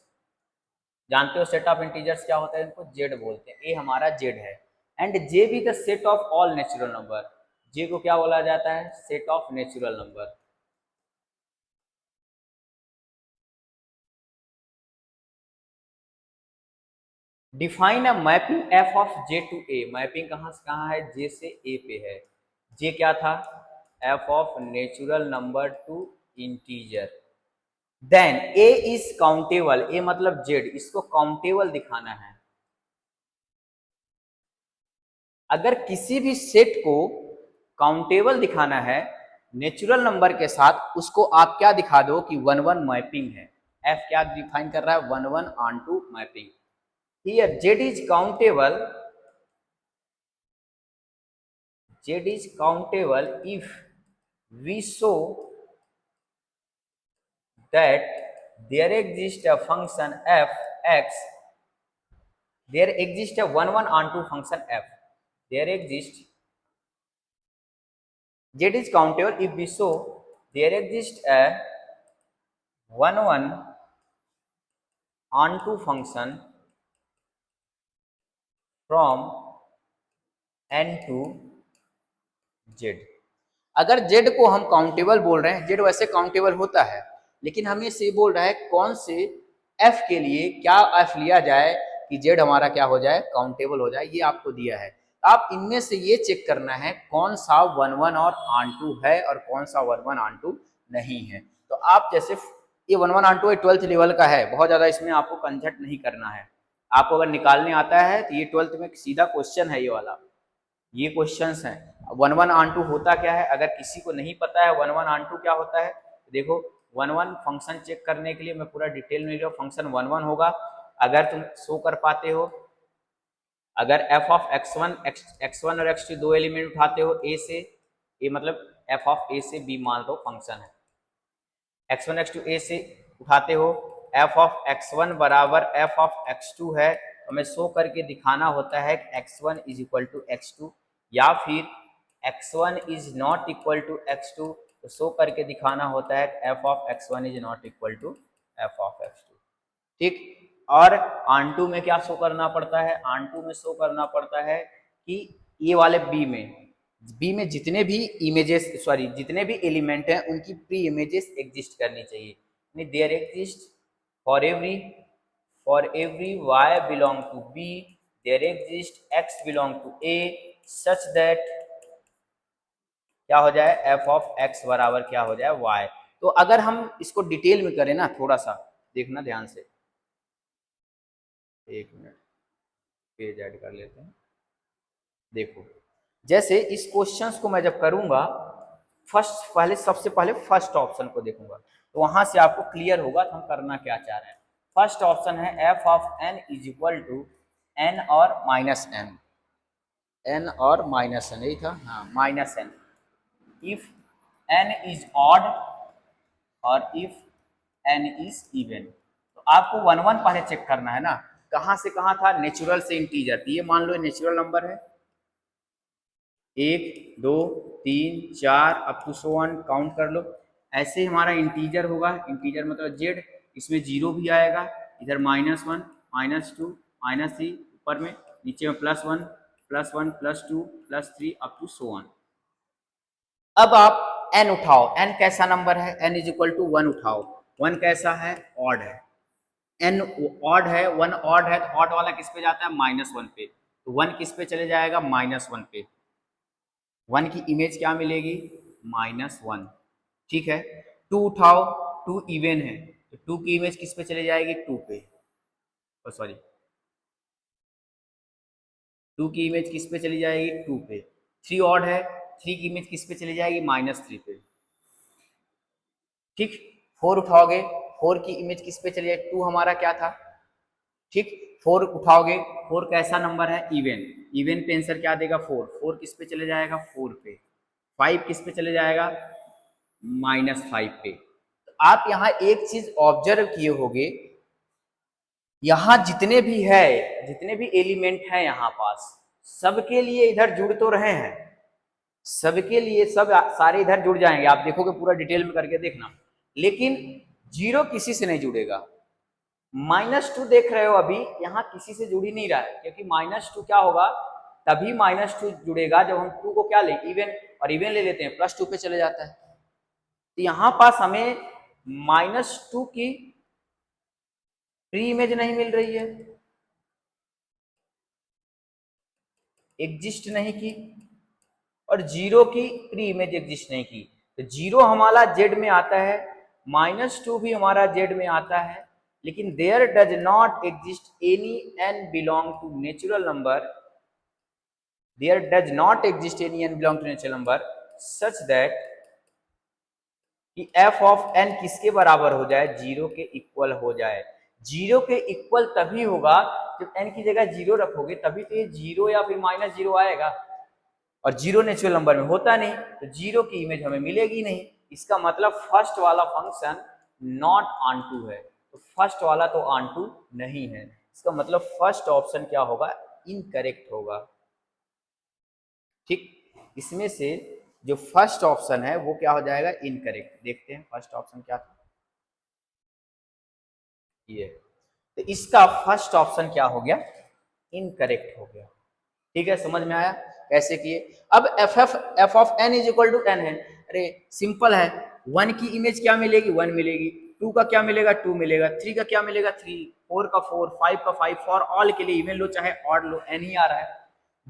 जानते हो सेट ऑफ इंटीजर्स क्या होता है, इनको जेड बोलते हैं, ए हमारा जेड है। And J be the set of all natural number, J को क्या बोला जाता है, set of natural number. Define a mapping F of J to A, mapping कहाँ से कहाँ है, जे से ए पे है। जे क्या था, F of natural number to integer. Then A is countable, A मतलब जेड, इसको काउंटेबल दिखाना है। अगर किसी भी सेट को काउंटेबल दिखाना है नेचुरल नंबर के साथ, उसको आप क्या दिखा दो कि 1-1 मैपिंग है। एफ क्या डिफाइन कर रहा है, 1-1 onto mapping. Here z is countable, z is countable if we show that there exists a function f x, there exists a 1-1 onto function f, there exists, z is countable if we show there exists a 1-1 onto function from n to z। अगर z को हम countable बोल रहे हैं, z वैसे countable होता है, लेकिन हमें से बोल रहा है कौन से f के लिए क्या f लिया जाए कि z हमारा क्या हो जाए, काउंटेबल हो जाए, ये आपको दिया है। आप इनमें से ये चेक करना है कौन सा 1-1 और ऑन-टू है और कौन सा 1-1 ऑन-टू नहीं है। तो आप जैसे ये 1-1 ऑन-टू 12th लेवल का है, बहुत ज्यादा इसमें आपको कंसल्ट नहीं करना है। आपको अगर निकालने आता है तो ये 12th में सीधा क्वेश्चन है, ये वाला, ये क्वेश्चंस हैं। 1-1 ऑन-टू होता क्या है, अगर किसी को नहीं पता है 1-1 ऑन-टू क्या होता है, देखो 1-1 फंक्शन चेक करने के लिए मैं पूरा डिटेल में, जो फंक्शन 1-1 होगा, अगर तुम शो कर पाते हो, अगर f ऑफ x1 और x2 दो एलिमेंट उठाते हो a से, a मतलब f ऑफ a से b मान लो फंक्शन है, x1 x2 a से उठाते हो, f ऑफ x1 बराबर f ऑफ x2 है, हमें शो करके दिखाना होता है x1 is equal to x2, या फिर x1 is not equal to x2, तो शो करके दिखाना होता है f of x1 is not equal to f of x2, ठीक। और ऑन-टू में क्या शो करना पड़ता है, ऑन-टू में शो करना पड़ता है कि ये वाले बी में जितने भी इमेजेस, सॉरी जितने भी एलिमेंट हैं उनकी प्री इमेजेस एग्जिस्ट करनी चाहिए। There exist for every y belong to b, there exist x belong to a, such that क्या हो जाए, f ऑफ x बराबर क्या हो जाए, y। तो अगर हम इसको डिटेल में करें ना, थोड़ा सा देखना ध्यान से, एक मिनट पेज ऐड कर लेते हैं। देखो जैसे इस क्वेश्चंस को मैं जब करूंगा, सबसे पहले फर्स्ट ऑप्शन को देखूंगा, तो वहां से आपको क्लियर होगा हम करना क्या चाह रहे हैं। फर्स्ट ऑप्शन है f of n is equal to n और माइनस n, n और माइनस n, यही था, हाँ minus n, if n is odd और इफ n इज इवन। तो आपको 1-1 पहले चेक करना है ना, कहाँ से कहाँ था, नेचुरल से इंटीजर, ये मान लो नेचुरल नंबर है, 1 2 3 4 up to so on, count कर लो। ऐसे ही हमारा इंटीजर होगा, इंटीजर मतलब जेड, इसमें जीरो भी आएगा, इधर -1 -2 -3, ऊपर में नीचे में +1 +1 +2 +3 अप टू सो ऑन। अब आप n उठाओ, n कैसा नंबर है, n इज इक्वल टू 1 उठाओ, 1 कैसा है, ऑड है, n ऑड है, 1 ऑड है, तो ऑड वाला किस पे जाता है, -1 पे, तो 1 किस पे चले जाएगा, -1 पे, 1 की इमेज क्या मिलेगी, -1, ठीक है। 2 उठाओ, 2 इवन है, तो 2 की इमेज किस पे चले जाएगी, 2 पे, सॉरी 2 की इमेज किस पे चली जाएगी, 2 पे। 3 ऑड है, 3 की इमेज किस पे चली जाएगी, -3 पे, ठीक। 4 उठाओगे, 4 की इमेज किस पे चली जाएगी, 2 हमारा क्या था, ठीक। 4 उठाओगे, 4 कैसा नंबर है, इवन, इवन पे आंसर क्या देगा, 4, 4 किस पे चले जाएगा, 4 पे, 5 किस पे चले जाएगा, -5 पे। तो आप यहाँ एक चीज ऑब्जर्व किए होंगे, यहाँ जितने भी है, जितने भी एलिमेंट हैं यहाँ पास, सबके लिए इधर जुड़ तो रहे हैं, सबके लिए सब सारे इधर जुड़ जाएंगे, आप देखोगे पूरा डिटेल में करके देखना, लेकिन 0 किसी से नहीं जुड़ेगा। -2 देख रहे हो अभी, यहाँ किसी से जुड़ ही नहीं रहा है, क्योंकि -2 क्या होगा, तभी -2 जुड़ेगा जब हम 2 को क्या ले, इवन, और इवन ले लेते हैं +2 पे चले जाता है। तो यहाँ पास हमें -2 की प्री इमेज नहीं मिल रही है, एग्जिस्ट नहीं की, और 0 की प्री इमेज एग्जिस्ट नहीं की। तो 0 हमारा जेड में आता है, -2 भी हमारा जेड में आता है, लेकिन there does not exist any n belong to natural number, there does not exist any n belong to natural number such that कि f ऑफ n किसके बराबर हो जाए, 0 के इक्वल हो जाए। 0 के इक्वल तभी होगा जब n की जगह 0 रखोगे, तभी तो ये 0 या फिर -0 आएगा, और 0 नेचुरल नंबर में होता नहीं, तो 0 की इमेज हमें मिलेगी नहीं। इसका मतलब फर्स्ट वाला फंक्शन नॉट ऑनटू है, तो फर्स्ट वाला तो ऑनटू नहीं है, इसका मतलब फर्स्ट ऑप्शन क्या होगा, इनकरेक्ट होगा, ठीक। इसमें से जो फर्स्ट ऑप्शन है वो क्या हो जाएगा, इनकरेक्ट। देखते हैं फर्स्ट ऑप्शन क्या था, ये, तो इसका फर्स्ट ऑप्शन क्या हो गया, इनकरेक्ट हो गया, ठीक है। समझ में आया कैसे किए। अब f of n is equal to n है, अरे सिंपल है, 1 की इमेज क्या मिलेगी, 1 मिलेगी, 2 का क्या मिलेगा, 2 मिलेगा, 3 का क्या मिलेगा, 3, 4 का 4, 5 का 5, फॉर ऑल के लिए इवन लो चाहे ऑड लो, n ही आ रहा है।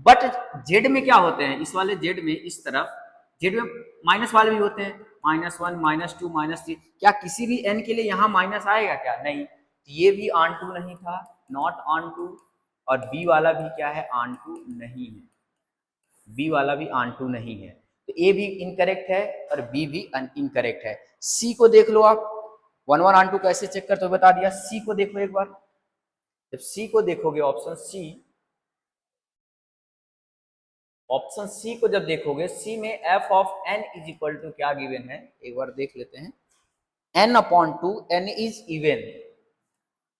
बट जेड में क्या होते हैं, इस वाले जेड में, इस तरफ जेड में माइनस वाले भी होते हैं, -1, -2, -3, क्या किसी भी n के लिए यहाँ माइनस आएगा क्या, नहीं, ये भी ऑन टू नहीं था, नॉट ऑन टू, और बी वाला भी क्या है, ऑन टू नहीं है, बी वाला भी ऑन टू नहीं है, तो ए भी इनकरेक्ट है और बी भी इनकरेक्ट है। सी को देख लो आप, 1 1 ऑन टू कैसे चेक करते हो बता दिया, सी को देखो एक बार, जब सी को देखोगे, ऑप्शन सी को जब देखोगे, सी में f of n is equal to क्या गिवन है, एक बार देख लेते हैं, n/2, n is even,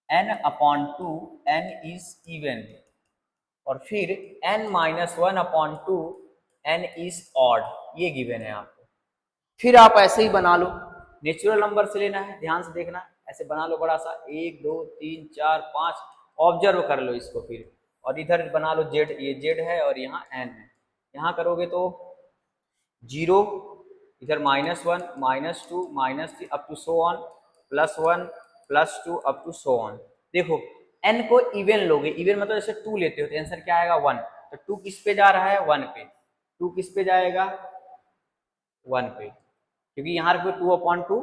n/2 n is even, और फिर n-1/2 n इज ऑड, ये गिवन है आपको। फिर आप ऐसे ही बना लो, नेचुरल नंबर से लेना है, ध्यान से देखना, ऐसे बना लो बड़ा सा, 1 2 3 4 5, ऑब्जर्व कर लो इसको फिर, और इधर बना लो जेड, ये जेड है और यहाँ n है, यहाँ करोगे तो 0, इधर -1 -2 -3 up to so on, +1 +2 up to so on. देखो n को इवन लोगे, इवन मतलब जैसे 2 लेते हो तो आंसर क्या आएगा, 1, तो 2 किस पे जा रहा है, 1 पे, 2 किस पे जाएगा, 1 पे, क्योंकि यहाँ पे 2/2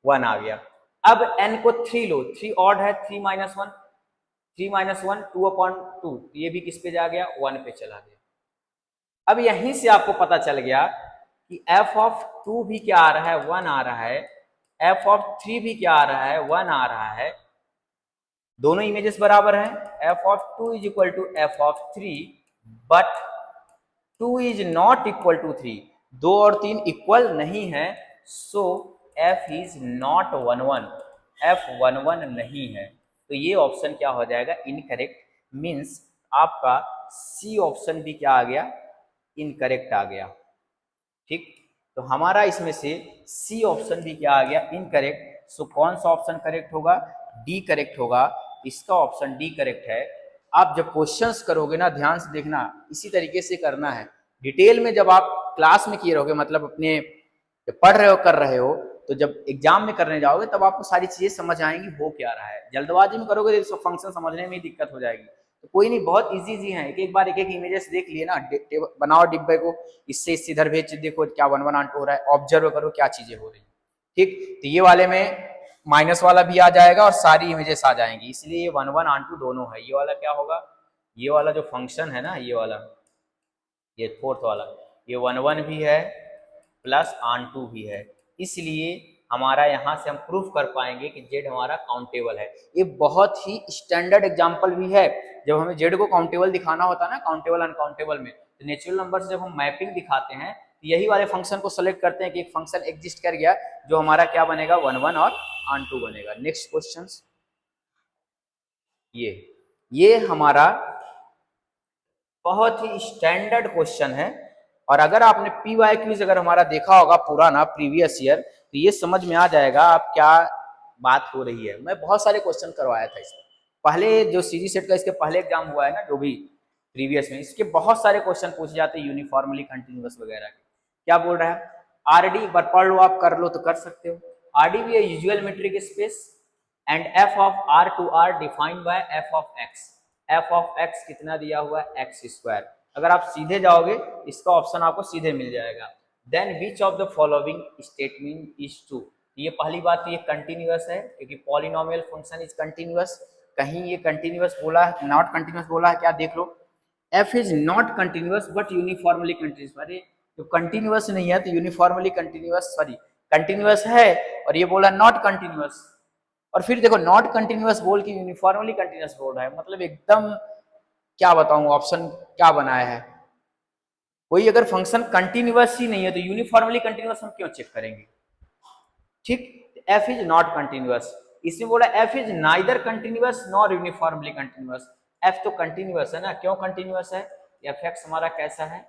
1 आ गया। अब n को 3 लो, 3 ऑड है, 3 -1 2/2, ये भी किस पे जा गया, 1 पे चला गया। अब यहीं से आपको पता चल गया कि f ऑफ 2 भी क्या आ रहा है, 1 आ रहा है, f ऑफ 3 भी क्या आ रहा है, 1 आ रहा है, दोनों इमेजेस बराबर हैं, f of 2 is equal to f of 3, but 2 is not equal to 3, 2 और 3 इक्वल नहीं है, so f is not 1 1, f 1 1 नहीं है, तो ये ऑप्शन क्या हो जाएगा, इनकरेक्ट, मीन्स आपका सी ऑप्शन भी क्या आ गया, इनकरेक्ट आ गया, ठीक। तो हमारा इसमें से सी ऑप्शन भी क्या आ गया, इनकरेक्ट, सो कौन सा ऑप्शन करेक्ट होगा, डी करेक्ट होगा, इसका ऑप्शन डी करेक्ट है। आप जब क्वेश्चंस करोगे ना, ध्यान से देखना, इसी तरीके से करना है, डिटेल में जब आप क्लास में किए रहोगे, मतलब अपने जब पढ़ रहे हो कर रहे हो, तो जब एग्जाम में करने जाओगे तब आपको सारी चीजें समझ आएंगी हो क्या रहा है। जल्दबाजी में करोगे तो फंक्शन समझने में ही दिक्कत हो जाएगी। तो कोई नहीं, बहुत इजी है, एक एक बार एक एक इमेजेस देख लिए ना, बनाओ डिब्बे को, इससे इससे इधर भेज, देखो क्या 1 1 2 हो रहा है, ऑब्जर्व करो क्या चीजें हो रही है। ठीक, तो ये वाले में माइनस वाला भी आ जाएगा और सारी इमेजेस आ जाएंगी, इसलिए ये 1 1 2 दोनों है। ये वाला क्या होगा, ये वाला जो फंक्शन है ना, ये वाला, ये फोर्थ वाला, ये 1 1 भी है प्लस आन 2 भी है, इसलिए हमारा यहाँ से हम प्रूफ कर पाएंगे कि जेड हमारा काउंटेबल है। ये बहुत ही स्टैंडर्ड एग्जांपल भी है। जब हमें जेड को काउंटेबल दिखाना होता है ना, काउंटेबल अनकाउंटेबल में, तो नेचुरल नंबर से जब हम मैपिंग दिखाते हैं तो यही वाले फंक्शन को सेलेक्ट करते हैं कि एक फंक्शन एग्जिस्ट कर गया जो हमारा क्या बनेगा, 1 1 और आन 2 बनेगा। नेक्स्ट क्वेश्चन, ये हमारा बहुत ही स्टैंडर्ड क्वेश्चन है। और अगर आपने पीवाई क्यूज अगर हमारा देखा होगा पुराना प्रीवियस ईयर, तो ये समझ में आ जाएगा आप क्या बात हो रही है। मैं बहुत सारे क्वेश्चन करवाया था इसमें, पहले जो सीजी सेट का इसके पहले एग्जाम हुआ है ना, जो भी प्रीवियस में, इसके बहुत सारे क्वेश्चन पूछे जाते हैं यूनिफॉर्मली कंटिन्यूअस वगैरह के। क्या बोल रहा है, आरडी एक बार पढ़ लो, आप कर लो तो कर सकते हो। आरडी भी है usual metric space and f of R to R defined by f of x. F of x कितना दिया हुआ है, एक्स स्क्वायर। अगर आप सीधे जाओगे इसका ऑप्शन आपको सीधे मिल जाएगा। Then which of the following statement is true. ये पहली बात, ये कंटिन्यूअस है क्योंकि पॉलिनोमियल फंक्शन इज कंटिन्यूअस। कहीं ये कंटिन्यूअस बोला है, नॉट कंटिन्यूअस बोला है क्या, देख लो। F is not continuous but uniformly continuous. अरे तो कंटिन्यूअस नहीं है तो यूनिफॉर्मली कंटिन्यूअस, सॉरी कंटिन्यूअस है और ये बोला नॉट कंटिन्यूअस। और फिर देखो नॉट कंटिन्यूअस बोल के यूनिफॉर्मली कंटिन्यूअस बोल रहा है, मतलब एकदम क्या बताऊं ऑप्शन क्या बनाया है। कोई अगर फंक्शन कंटिन्यूअस ही नहीं है तो यूनिफॉर्मली कंटिन्यूअस हम क्यों चेक करेंगे। ठीक, एफ इज नॉट कंटिन्यूअस, इसमें बोला F is neither continuous nor uniformly continuous. F तो कंटिन्यूअस है ना, क्यों कंटिन्यूअस है, एफ एक्स हमारा कैसा है,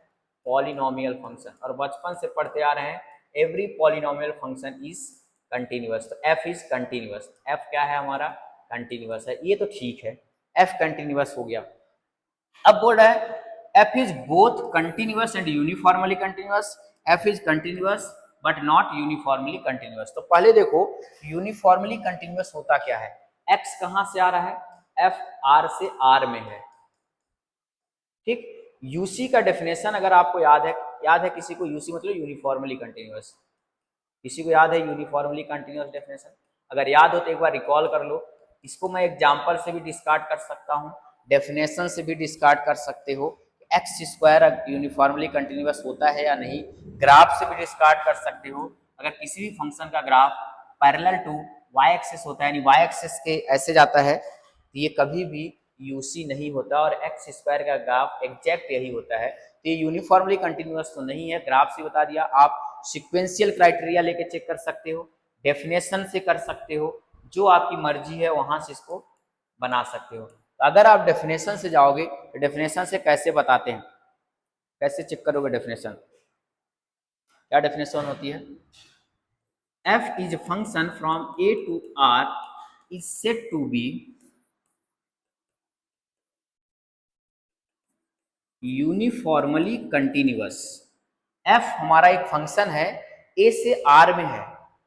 पॉलिनोमियल फंक्शन, और बचपन से पढ़ते आ रहे हैं every polynomial function is continuous, तो एफ इज कंटिन्यूअस। एफ क्या है हमारा, कंटिन्यूअस है, ये तो ठीक है, एफ कंटिन्यूअस हो गया। अब बोल रहा है f is both continuous and uniformly continuous. F is continuous but not uniformly continuous. तो पहले देखो यूनिफॉर्मली कंटिन्यूअस होता क्या है, एक्स कहां से आ रहा है, एफ आर से आर में है। ठीक, यूसी का डेफिनेशन अगर आपको याद है किसी को, यूसी मतलब यूनिफॉर्मली कंटिन्यूअस, किसी को याद है यूनिफॉर्मली कंटिन्यूअस डेफिनेशन, अगर याद हो तो एक बार रिकॉल कर लो। इसको मैं एग्जांपल से भी डिस्कार्ड कर सकता हूँ, डेफिनेशन से भी डिस्कार्ड कर सकते हो, एक्स स्क्वायर यूनिफॉर्मली कंटिन्यूअस होता है या नहीं। ग्राफ से भी डिस्कार्ड कर सकते हो, अगर किसी भी फंक्शन का graph parallel to y axis होता है, यानी वाई एक्सिस के ऐसे जाता है, तो ये कभी भी यूसी नहीं होता, और एक्स स्क्वायर का ग्राफ एग्जैक्ट यही होता है। तो ये यूनिफॉर्मली कंटिन्यूअस तो नहीं है, ग्राफ से बता दिया। आप सिक्वेंशियल क्राइटेरिया लेके चेक कर सकते हो, डेफिनेशन से कर सकते हो, जो आपकी मर्जी है वहां से इसको बना सकते हो। तो अगर आप डेफिनेशन से जाओगे तो डेफिनेशन से कैसे बताते हैं, कैसे चेक करोगे डेफिनेशन, क्या डेफिनेशन होती है, f is function from A to R is said to be uniformly continuous. F हमारा एक फंक्शन है, ए से आर में है,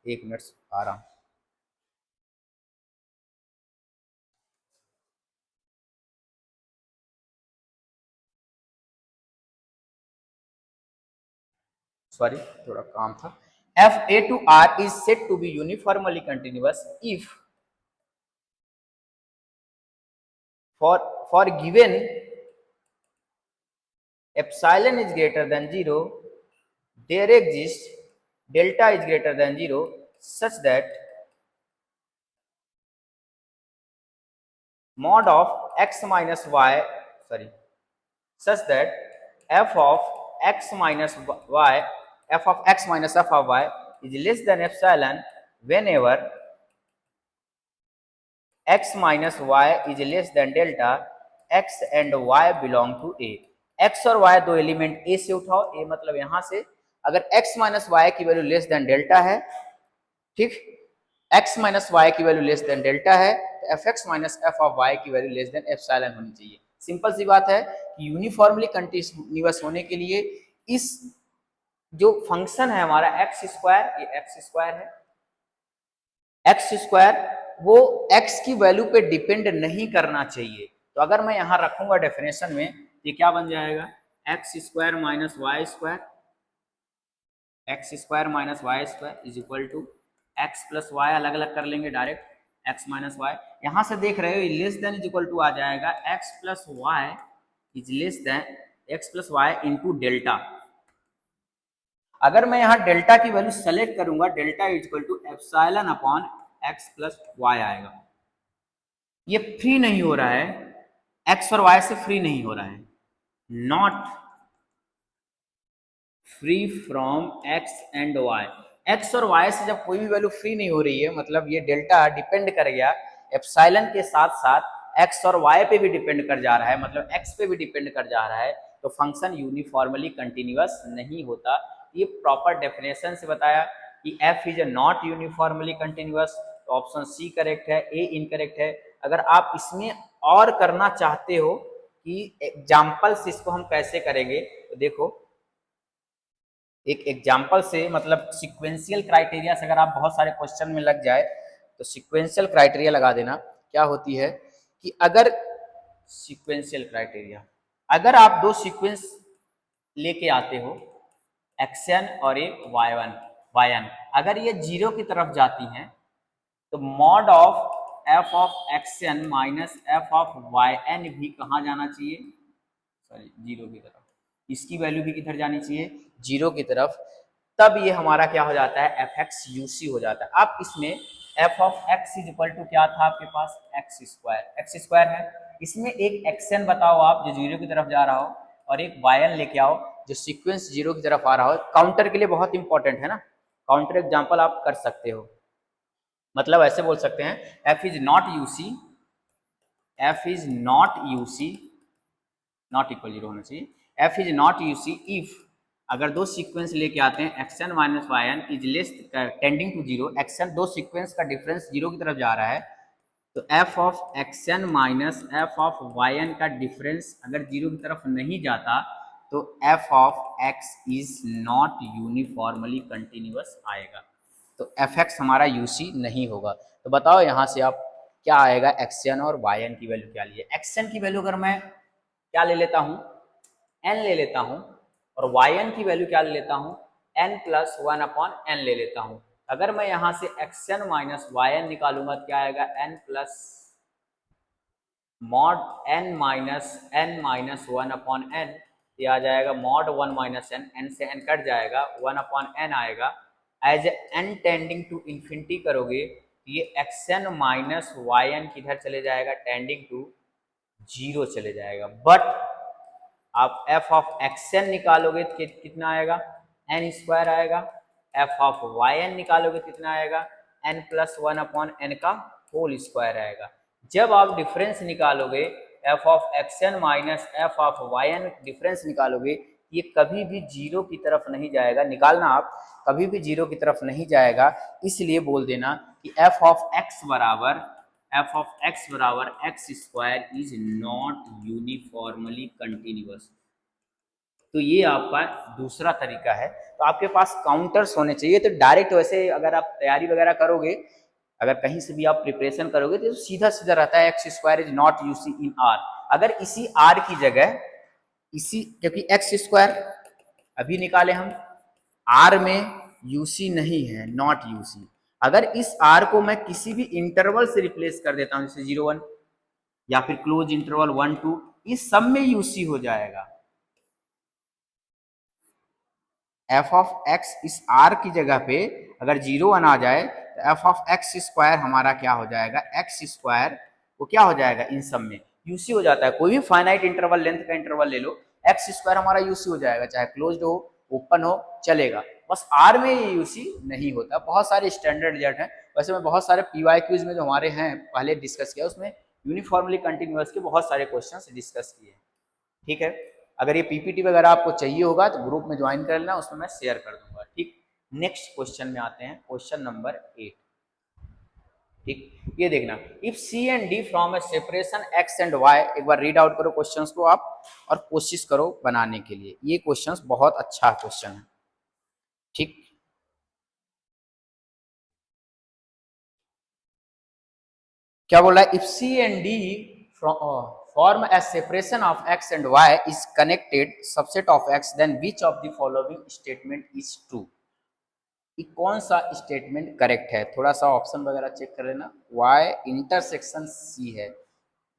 एक मिनट आ रहा हूं, सॉरी थोड़ा काम था। F A to R is said to be uniformly continuous if for given epsilon is greater than 0 there exists delta is greater than 0 such that mod of x minus y such that f of x minus y f of x minus f of y is less than epsilon whenever x minus y is less than delta x and y belong to a। x और y दो element a से उठाओ, a मतलब यहां से, अगर x minus y की value less than delta है, ठीक, x माइनस वाई की वैल्यू लेस देन डेल्टा है, तो f x minus f of y की वैल्यू लेस देन एप्सिलॉन होनी चाहिए। सिंपल सी बात है कि यूनिफॉर्मली कंटिन्यूअस होने के लिए इस जो फंक्शन है हमारा एक्स स्क्वायर, ये एक्स स्क्वायर है, एक्स स्क्वायर वो एक्स की वैल्यू पे डिपेंड नहीं करना चाहिए। तो अगर मैं यहाँ रखूंगा डेफिनेशन में, ये क्या बन जाएगा, x square minus y square, x square minus y square is equal to x plus y, अलग अलग कर लेंगे डायरेक्ट, एक्स माइनस वाई। यहाँ से देख रहे हो less than is equal to आ जाएगा X plus Y is less than X plus Y into delta. अगर मैं यहाँ डेल्टा की वैल्यू सेलेक्ट करूंगा, delta is equal to epsilon upon X plus Y आएगा। ये फ्री नहीं हो रहा है, एक्स और वाई से फ्री नहीं हो रहा है, not free from x and y. X और वाई से जब कोई भी वैल्यू फ्री नहीं हो रही है, मतलब ये डेल्टा डिपेंड कर गया एप्सिलॉन के साथ साथ एक्स और वाई पे भी डिपेंड कर जा रहा है, मतलब एक्स पे भी डिपेंड कर जा रहा है, तो फंक्शन यूनिफॉर्मली कंटिन्यूअस नहीं होता। ये प्रॉपर डेफिनेशन से बताया कि F is not uniformly continuous, तो ऑप्शन सी करेक्ट है, ए इनकरेक्ट है। अगर आप इसमें और करना चाहते हो कि एग्जाम्पल से इसको हम कैसे करेंगे, तो देखो एक एग्जाम्पल से, मतलब सिक्वेंशियल क्राइटेरिया से अगर आप बहुत सारे क्वेश्चन में लग जाए तो सिक्वेंशियल क्राइटेरिया लगा देना। क्या होती है कि अगर सिक्वेंशियल क्राइटेरिया, अगर आप दो सीक्वेंस लेके आते हो xn और एक yn, अगर ये जीरो की तरफ जाती हैं तो mod of F of xn minus f of yn भी कहाँ जाना चाहिए, सॉरी जीरो की तरफ, इसकी वैल्यू भी किधर जानी चाहिए, जीरो की तरफ। तब ये हमारा क्या हो जाता है, एफ एक्स यू सी हो जाता है। आप इसमें f of x is equal to क्या था आपके पास, एक्स स्क्वायर है। इसमें एक एक्सन बताओ आप जो जीरो की तरफ जा रहा हो, और एक वायन लेके आओ जो सीक्वेंस जीरो की तरफ आ रहा हो। काउंटर के लिए बहुत इंपॉर्टेंट है ना, काउंटर एग्जाम्पल आप कर सकते हो। मतलब ऐसे बोल सकते हैं f is not U C, f is not U C, not equal zero होना चाहिए, f is not U C if, अगर दो सीक्वेंस लेके आते हैं x n minus y n is less tending to zero, x n दो सीक्वेंस का difference zero की तरफ जा रहा है, तो f of x n minus f of y n का डिफरेंस अगर जीरो की तरफ नहीं जाता तो f of x is not uniformly continuous आएगा, तो एफ एक्स हमारा यूसी नहीं होगा। तो बताओ यहाँ से आप क्या आएगा, एक्सन और वाई एन की वैल्यू क्या ली है। एक्सन की वैल्यू अगर मैं क्या ले लेता हूँ, एन ले लेता हूँ, और वाई एन की वैल्यू क्या ले लेता हूँ, n plus one upon n ले लेता हूँ। अगर मैं यहाँ से एक्सन माइनस वाई एन निकालूंगा तो क्या आएगा, n plus mod n minus one upon n, ये आ जाएगा mod one minus n, n से एन कट जाएगा, वन अपॉन एन आएगा। As n tending to infinity करोगे तो ये एक्सन माइनस वाई एन किधर चले जाएगा, टेंडिंग टू जीरो चले जाएगा। बट आप एफ ऑफ एक्सन निकालोगे तो कितना आएगा, एन स्क्वायर आएगा। एफ ऑफ वाई एन निकालोगे कितना आएगा, n plus one upon n का होल स्क्वायर आएगा। जब आप डिफरेंस निकालोगे f of x n minus f of y n difference निकालोगे, ये कभी भी जीरो की तरफ नहीं जाएगा, निकालना आप, कभी भी जीरो की तरफ नहीं जाएगा। इसलिए बोल देना कि एफ ऑफ एक्स बराबर x square is not uniformly continuous. तो ये आपका दूसरा तरीका है। तो आपके पास काउंटर्स होने चाहिए। तो डायरेक्ट वैसे अगर आप तैयारी वगैरह करोगे, अगर कहीं से भी आप प्रिपरेशन करोगे तो सीधा सीधा रहता है x square is not UC in are. अगर इसी आर की जगह इसी, क्योंकि एक्स स्क्वायर अभी निकाले हम, आर में यूसी नहीं है, नॉट यूसी। अगर इस आर को मैं किसी भी इंटरवल से रिप्लेस कर देता हूं, जैसे 0 1 या फिर क्लोज इंटरवल 1 2, इस सब में यूसी हो जाएगा। एफ ऑफ एक्स इस आर की जगह पे अगर 0 1 आ जाए तो एफ ऑफ एक्स स्क्वायर हमारा क्या हो जाएगा, एक्स स्क्वायर वो क्या हो जाएगा, इन सब में यूसी हो जाता है। कोई भी फाइनाइट इंटरवल लेंथ का इंटरवल ले लो, एक्स स्क्वायर हमारा यूसी हो जाएगा, चाहे क्लोज्ड हो ओपन हो चलेगा। बस आर में ये यूसी नहीं होता। बहुत सारे स्टैंडर्ड रिजल्ट हैं, वैसे मैं बहुत सारे पीवाई क्यूज में जो हमारे हैं पहले डिस्कस किया, उसमें यूनिफॉर्मली कंटिन्यूअस के बहुत सारे क्वेश्चन डिस्कस किए। ठीक है, अगर ये पीपीटी वगैरह आपको चाहिए होगा तो ग्रुप में ज्वाइन कर लेना, उसमें मैं शेयर कर दूंगा। ठीक, नेक्स्ट क्वेश्चन में आते हैं, क्वेश्चन नंबर 8। ठीक, ये देखना, if c and D from a separation x and y, एक बार रीड आउट करो क्वेश्चंस को आप और कोशिश करो बनाने के लिए। ये क्वेश्चंस बहुत अच्छा क्वेश्चन है। ठीक, क्या बोला, if c and d form a separation of x and y is connected subset of x, then which of the following statement is true? ये कौन सा स्टेटमेंट करेक्ट है? थोड़ा सा ऑप्शन वगैरह चेक कर लेना। y इंटरसेक्शन c है,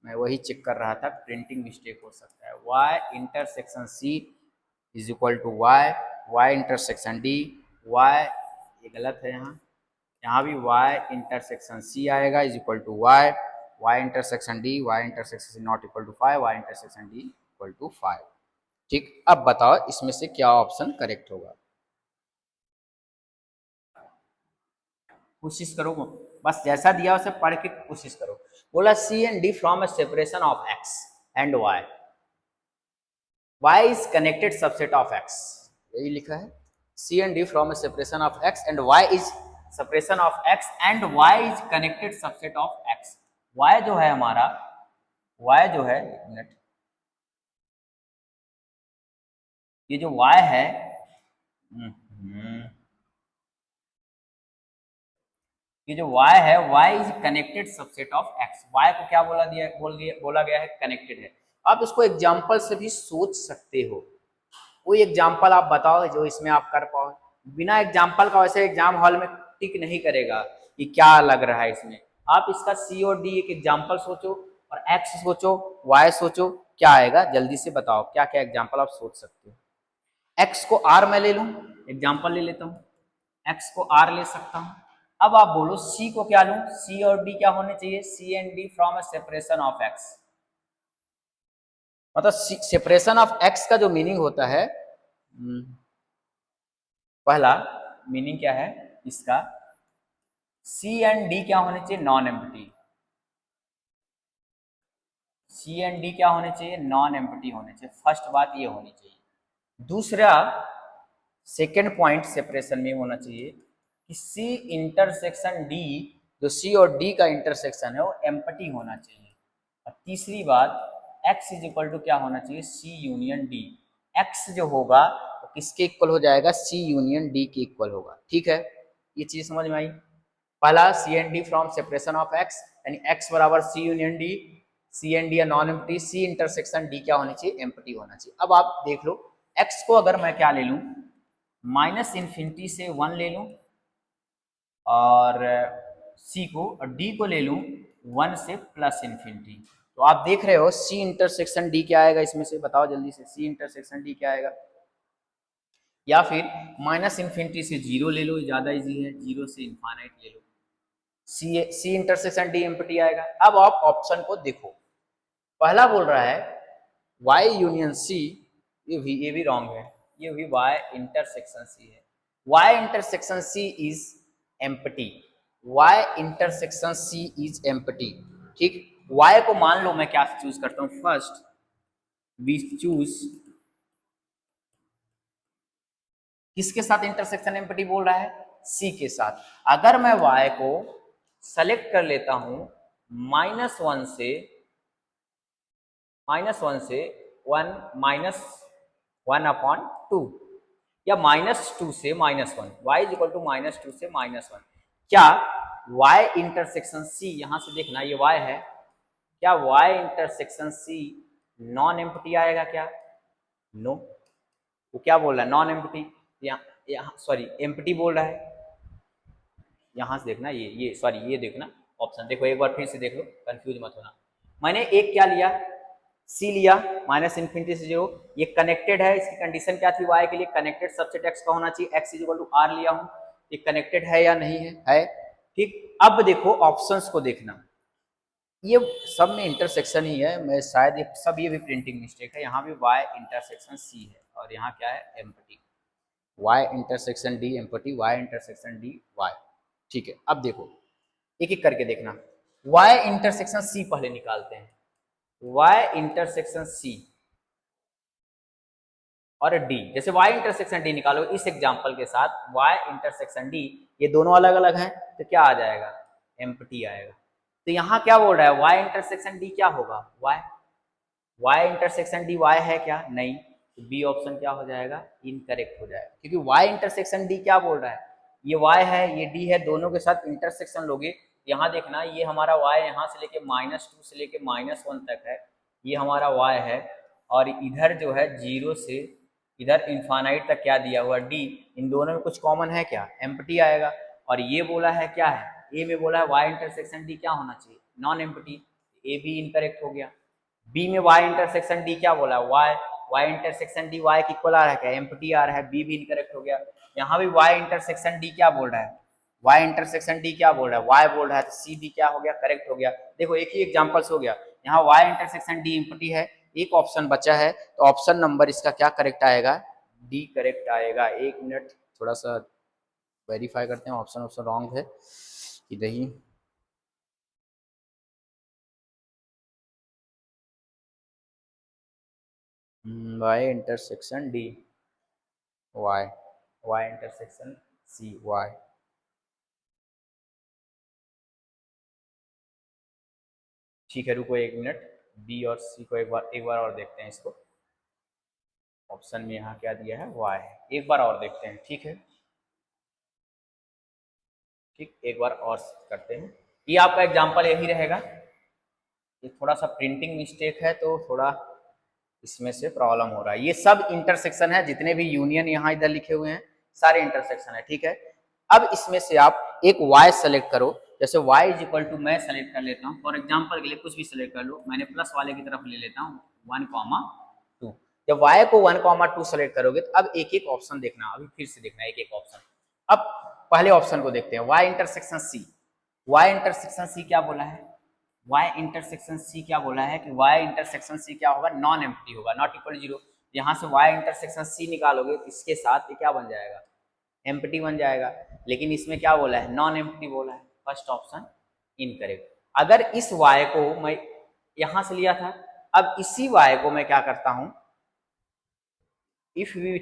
मैं वही चेक कर रहा था, प्रिंटिंग मिस्टेक हो सकता है। y intersection c is equal to y intersection d, y ये गलत है, यहाँ भी y इंटरसेक्शन c आएगा is equal to y intersection d, y intersection c not equal to 5, y intersection d equal to 5। ठीक, अब बताओ इसमें से क्या ऑप्शन करेक्ट होगा? कोशिश करो, बस जैसा दिया उसे पढ़ के कोशिश करो। बोला C and D from a separation of X and Y, Y is connected subset of X, यही लिखा है। C and D from a separation of X and Y is separation of X and Y is connected subset of x. Y जो है हमारा, Y जो है, एक minute, ये जो वाई है, ये जो y है, y is connected subset of x। y को क्या बोला गया है, कनेक्टेड है। आप इसको एग्जांपल से भी सोच सकते हो, कोई एग्जांपल आप बताओ जो इसमें आप कर पाओ। बिना एग्जांपल का वैसे एग्जाम हॉल में टिक नहीं करेगा कि क्या लग रहा है इसमें। आप इसका c और d एक एग्जांपल सोचो और x सोचो, y सोचो, क्या आएगा जल्दी से बताओ, क्या क्या एग्जाम्पल आप सोच सकते हो। x को r मैं ले लूं, एग्जाम्पल ले लेता हूँ, x को r ले सकता हूँ। अब आप बोलो c को क्या लूं, c और d क्या होने चाहिए, c and d from a separation of x। मतलब सेपरेशन ऑफ x का जो मीनिंग होता है, पहला मीनिंग क्या है इसका, c एंड d क्या होने चाहिए, non empty. c and d क्या होने चाहिए, नॉन एम्प्टी होने चाहिए, फर्स्ट बात ये होनी चाहिए। दूसरा सेकेंड पॉइंट सेपरेशन में होना चाहिए कि C इंटरसेक्शन D, जो C और D का इंटरसेक्शन है वो एम्प्टी होना चाहिए। और तीसरी बात X इज इक्वल टू क्या होना चाहिए, C यूनियन D। X जो होगा वो किसके इक्वल हो जाएगा, C यूनियन D के इक्वल होगा। ठीक है, ये चीज समझ में आई। पहला C and D from separation of X, यानी X बराबर C union D, C and D non empty, C intersection D क्या होना चाहिए, एम्प्टी होना चाहिए। अब आप देख लो X को अगर मैं क्या ले लूं, माइनस इन्फिनिटी से 1 ले लूं, और C को और D को ले लूं 1 से प्लस इन्फिनिटी। तो आप देख रहे हो C इंटरसेक्शन D क्या आएगा इसमें से, बताओ जल्दी से, C इंटरसेक्शन D क्या आएगा। या फिर माइनस इन्फिनिटी से 0 ले लो, ज्यादा इजी है, 0 से इनफाइनाइट ले लो, C इंटरसेक्शन D एम्प्टी आएगा। अब आप ऑप्शन को देखो, पहला बोल रहा है Y यूनियन C, ये भी रॉन्ग है, ये भी Y इंटरसेक्शन C है। Y intersection C is empty, Y intersection C is empty. ठीक, Y को मान लो मैं क्या चूज करता हूं, फर्स्ट वी चूज, किसके साथ इंटरसेक्शन एम्प्टी बोल रहा है, C के साथ। अगर मैं Y को सेलेक्ट कर लेता हूं -1 से 1 -1/2 या -2 से -1, y इज इक्वल टू -2 से -1, क्या y इंटरसेक्शन C, यहां से देखना ये y है, क्या y intersection C non empty आएगा क्या, नो। वो क्या बोल रहा है, नॉन एम्प्टी, यहाँ सॉरी एम्प्टी बोल रहा है। यहां से देखना, ये सॉरी ये देखना ऑप्शन, देखो एक बार फिर से देख लो, कंफ्यूज मत होना। मैंने एक क्या लिया, C लिया, माइनस इन्फिनिटी से 0, ये कनेक्टेड है, इसकी कंडीशन क्या थी, y के लिए कनेक्टेड सबसेट x का होना चाहिए, x is equal to r लिया हूं, ये कनेक्टेड है या नहीं है, ठीक। अब देखो ऑप्शंस को देखना, ये सब में इंटरसेक्शन ही है, मैं शायद ये भी प्रिंटिंग मिस्टेक है, यहाँ भी y इंटरसेक्शन C है और यहाँ क्या है, empty, y intersection D empty, y intersection D y। ठीक है, अब देखो एक एक करके देखना, y इंटरसेक्शन C पहले निकालते हैं, y इंटरसेक्शन C और D, जैसे y इंटरसेक्शन D निकालो इस एग्जांपल के साथ, y इंटरसेक्शन D ये दोनों अलग अलग हैं, तो क्या आ जाएगा, एम्प्टी आएगा। तो यहाँ क्या बोल रहा है, y इंटरसेक्शन D क्या होगा, y इंटरसेक्शन D y है क्या, नहीं, तो बी ऑप्शन क्या हो जाएगा, इनकरेक्ट हो जाएगा, क्योंकि y इंटरसेक्शन D क्या बोल रहा है, ये y है ये D है, दोनों के साथ इंटरसेक्शन लोगे, यहाँ देखना, ये हमारा y यहाँ से लेके -2 से लेके -1 तक है, ये हमारा y है, और इधर जो है 0 से इधर इन्फानाइट तक क्या दिया हुआ d, इन दोनों में कुछ कॉमन है क्या, एम्प्टी आएगा। और ये बोला है क्या है, ए में बोला है y इंटरसेक्शन d क्या होना चाहिए, नॉन एम्प्टी, ए भी इनकरेक्ट हो गया। बी में y इंटरसेक्शन d क्या बोला है, y इंटरसेक्शन d y के इक्वल आ रहा है क्या, एम्प्टी आ रहा है, बी भी इनकरेक्ट हो गया। यहाँ भी y इंटरसेक्शन d क्या बोल रहा है, y इंटरसेक्शन d क्या बोल रहा है, y बोल रहा है, तो सी भी क्या हो गया, करेक्ट हो गया। देखो एक ही एग्जांपल से हो गया, यहाँ y इंटरसेक्शन d एम्प्टी है, एक ऑप्शन बचा है, तो ऑप्शन नंबर इसका क्या करेक्ट आएगा, डी करेक्ट आएगा। एक मिनट थोड़ा सा वेरीफाई करते हैं, ऑप्शन रॉन्ग है कि नहीं। y intersection d, y intersection c, y, ठीक है, रुको एक मिनट, बी और सी को एक बार और देखते हैं इसको। ऑप्शन में यहाँ क्या दिया है, y है, एक बार और देखते हैं, ठीक है, ठीक, एक बार और करते हैं। ये आपका एग्जांपल यही रहेगा, ये थोड़ा सा प्रिंटिंग मिस्टेक है तो थोड़ा इसमें से प्रॉब्लम हो रहा है। ये सब इंटरसेक्शन है, जितने भी यूनियन यहाँ इधर लिखे हुए हैं सारे इंटरसेक्शन है, ठीक है। अब इसमें से आप एक y सेलेक्ट करो, जैसे y इज इक्वल टू, मैं सेलेक्ट कर लेता हूँ फॉर एग्जांपल के लिए, कुछ भी सेलेक्ट कर लो, मैंने प्लस वाले की तरफ ले लेता हूँ 1,2। जब y को 1,2 सेलेक्ट करोगे तो अब एक एक ऑप्शन देखना, अभी फिर से देखना एक एक ऑप्शन। अब पहले ऑप्शन को देखते हैं, y intersection c, y intersection c क्या बोला है, y इंटरसेक्शन c क्या बोला है कि y इंटरसेक्शन c क्या होगा, नॉन एम्प्टी होगा, नॉट इक्वल 0। यहाँ से y इंटरसेक्शन c निकालोगे तो इसके साथ ये क्या बन जाएगा, एम्प्टी बन जाएगा। लेकिन इसमें क्या बोला है, नॉन एम्प्टी बोला है, फर्स्ट ऑप्शन इनकरेक्ट। अगर इस y को मैं यहां से लिया था, अब इसी y को मैं क्या करता हूं, if we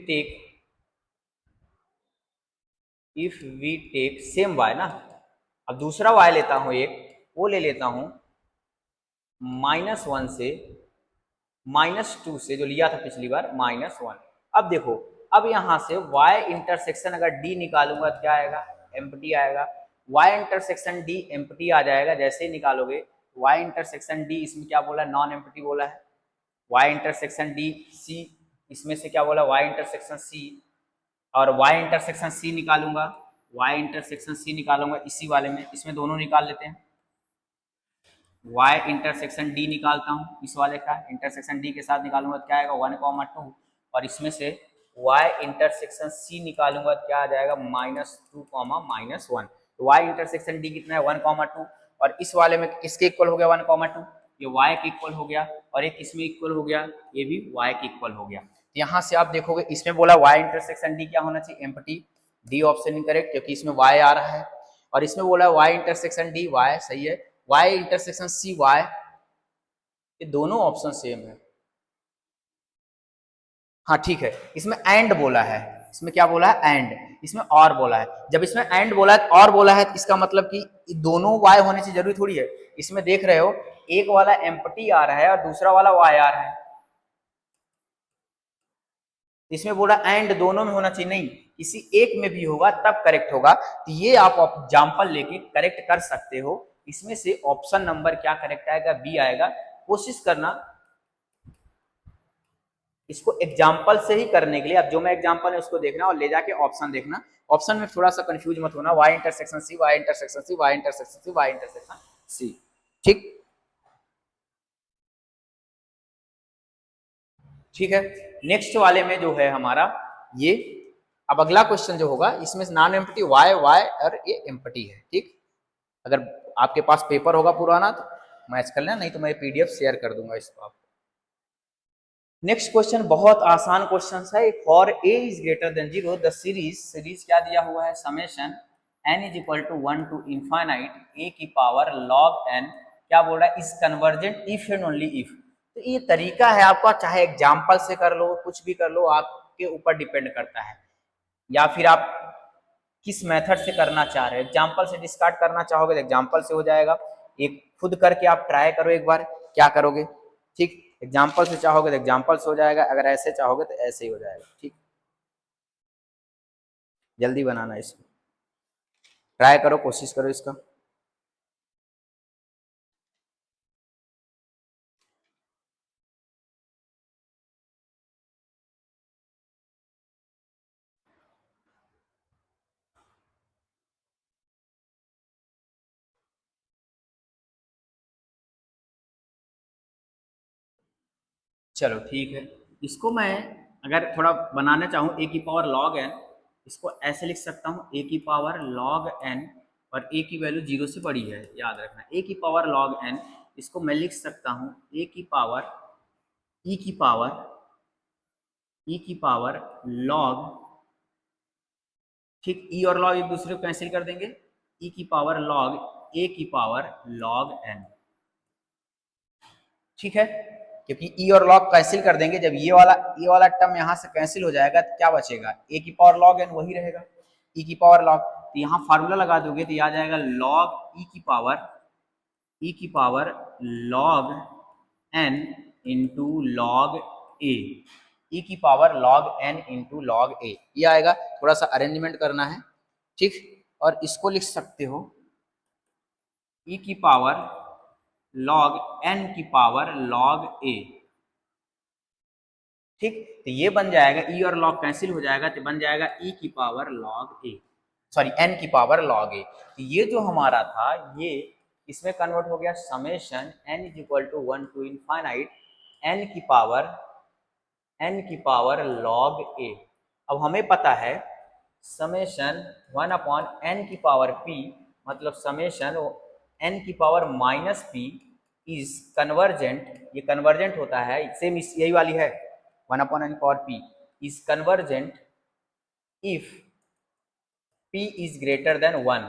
take same y ना, अब दूसरा y लेता हूं, एक वो ले लेता हूं -1 से -2 से, जो लिया था पिछली बार -1। अब देखो, अब यहां से y इंटरसेक्शन अगर d निकालूंगा तो क्या आएगा, एम्प्टी आएगा। y इंटरसेक्शन d एम्प्टी आ जाएगा, जैसे ही निकालोगे y इंटरसेक्शन d, इसमें क्या बोला, नॉन एम्प्टी बोला है। y इंटरसेक्शन d c, इसमें से क्या बोला, y इंटरसेक्शन c, और y इंटरसेक्शन c निकालूंगा, y इंटरसेक्शन c निकालूंगा इसी वाले में, इसमें दोनों निकाल लेते हैं। y इंटरसेक्शन d निकालता हूँ, इस वाले का इंटरसेक्शन d के साथ निकालूंगा तो क्या आएगा, 1,2, और इसमें से y इंटरसेक्शन c निकालूंगा तो क्या आ जाएगा, -2, -1। तो y इंटरसेक्शन d कितना है, 1,2, और इस वाले में किसके इक्वल हो गया, 1,2, ये y के इक्वल हो गया, और एक इसमें इक्वल हो गया, ये भी y के इक्वल हो गया। तो यहाँ से आप देखोगे, इसमें बोला y इंटरसेक्शन d क्या होना चाहिए, एम्प्टी, डी ऑप्शन इनकरेक्ट क्योंकि इसमें y आ रहा है, और इसमें बोला y इंटरसेक्शन d, y सही है, y इंटरसेक्शन सी, y, ये दोनों ऑप्शन सेम है। हाँ ठीक है, इसमें एंड बोला है, इसमें क्या बोला है, एंड, इसमें और बोला है। जब इसमें एंड बोला है और बोला है तो इसका मतलब कि दोनों y होने से जरूरी थोड़ी है। इसमें देख रहे हो, एक वाला एम्प्टी आ रहा है और दूसरा वाला y आ रहा है, इसमें बोला एंड दोनों में होना चाहिए, नहीं, किसी एक में भी होगा तब करेक्ट होगा। तो ये आप एग्जाम्पल लेके करेक्ट कर सकते हो। इसमें से ऑप्शन नंबर क्या करेक्ट आएगा, बी आएगा। कोशिश करना इसको एग्जाम्पल से ही करने के लिए, अब जो मैं एग्जाम्पल है उसको देखना और ले जाके ऑप्शन देखना। ऑप्शन में थोड़ा सा कंफ्यूज मत होना, y intersection c, y intersection c, y intersection c, y intersection c, ठीक, ठीक है। नेक्स्ट वाले में जो है हमारा ये, अब अगला क्वेश्चन जो होगा इसमें नॉन एम्प्टी y और ये एम्प्टी है, ठीक। अगर आपके पास पेपर होगा पुराना तो मैच कर लेना, नहीं तो मैं पीडीएफ शेयर कर दूंगा इसको आपको। नेक्स्ट क्वेश्चन बहुत आसान क्वेश्चन है, for a is greater than 0 the series क्या दिया हुआ है, summation n is equal to 1 to infinite a की पावर log n, क्या बोल रहा है, is convergent if and only if. तो ये तरीका है आपका, चाहे एग्जाम्पल से कर लो, कुछ भी कर लो, आपके ऊपर डिपेंड करता है, या फिर आप किस मेथड से करना चाह रहे हो। एग्जाम्पल से डिस्कार्ड करना चाहोगे तो एग्जाम्पल से हो जाएगा, एक खुद करके आप ट्राई करो एक बार क्या करोगे, ठीक। एग्जाम्पल से चाहोगे तो एग्जाम्पल से हो जाएगा, अगर ऐसे चाहोगे तो ऐसे ही हो जाएगा, ठीक। जल्दी बनाना इसको, ट्राई करो, कोशिश करो इसका। चलो ठीक है, इसको मैं अगर थोड़ा बनाना चाहूँ ए की पावर लॉग एन, इसको ऐसे लिख सकता हूँ ए की पावर लॉग एन, और ए की वैल्यू 0 से बड़ी है, याद रखना। ए की पावर लॉग एन, इसको मैं लिख सकता हूँ ए की पावर ई की पावर लॉग, ठीक, ई और लॉग एक दूसरे को कैंसिल कर देंगे, ई की पावर लॉग ए की पावर लॉग एन, ठीक है, क्योंकि ई और लॉग कैंसिल कर देंगे, जब ये वाला टर्म यहाँ से कैंसिल हो जाएगा तो क्या बचेगा, ए की पावर लॉग एन वही रहेगा, ई की पावर लॉग, तो यहाँ फार्मूला लगा दोगे तो आ जाएगा लॉग ई की power log N into log A, E की power log N into log A, ये आएगा। थोड़ा सा अरेंजमेंट करना है, ठीक, और इसको लिख सकते हो ई की पावर लॉग एन की पावर लॉग ए, ठीक, तो ये बन जाएगा, ई और लॉग कैंसिल हो जाएगा तो बन जाएगा ई की पावर लॉग ए, सॉरी एन की पावर लॉग ए। तो ये जो हमारा था ये इसमें कन्वर्ट हो गया summation n is equal to 1 to infinite n की पावर लॉग ए। अब हमें पता है समेशन 1 अपॉन एन की पावर पी, मतलब समेशन एन की power minus p is convergent, ये कन्वर्जेंट होता है, सेम यही वाली है 1 upon n power p is convergent if p is greater than 1,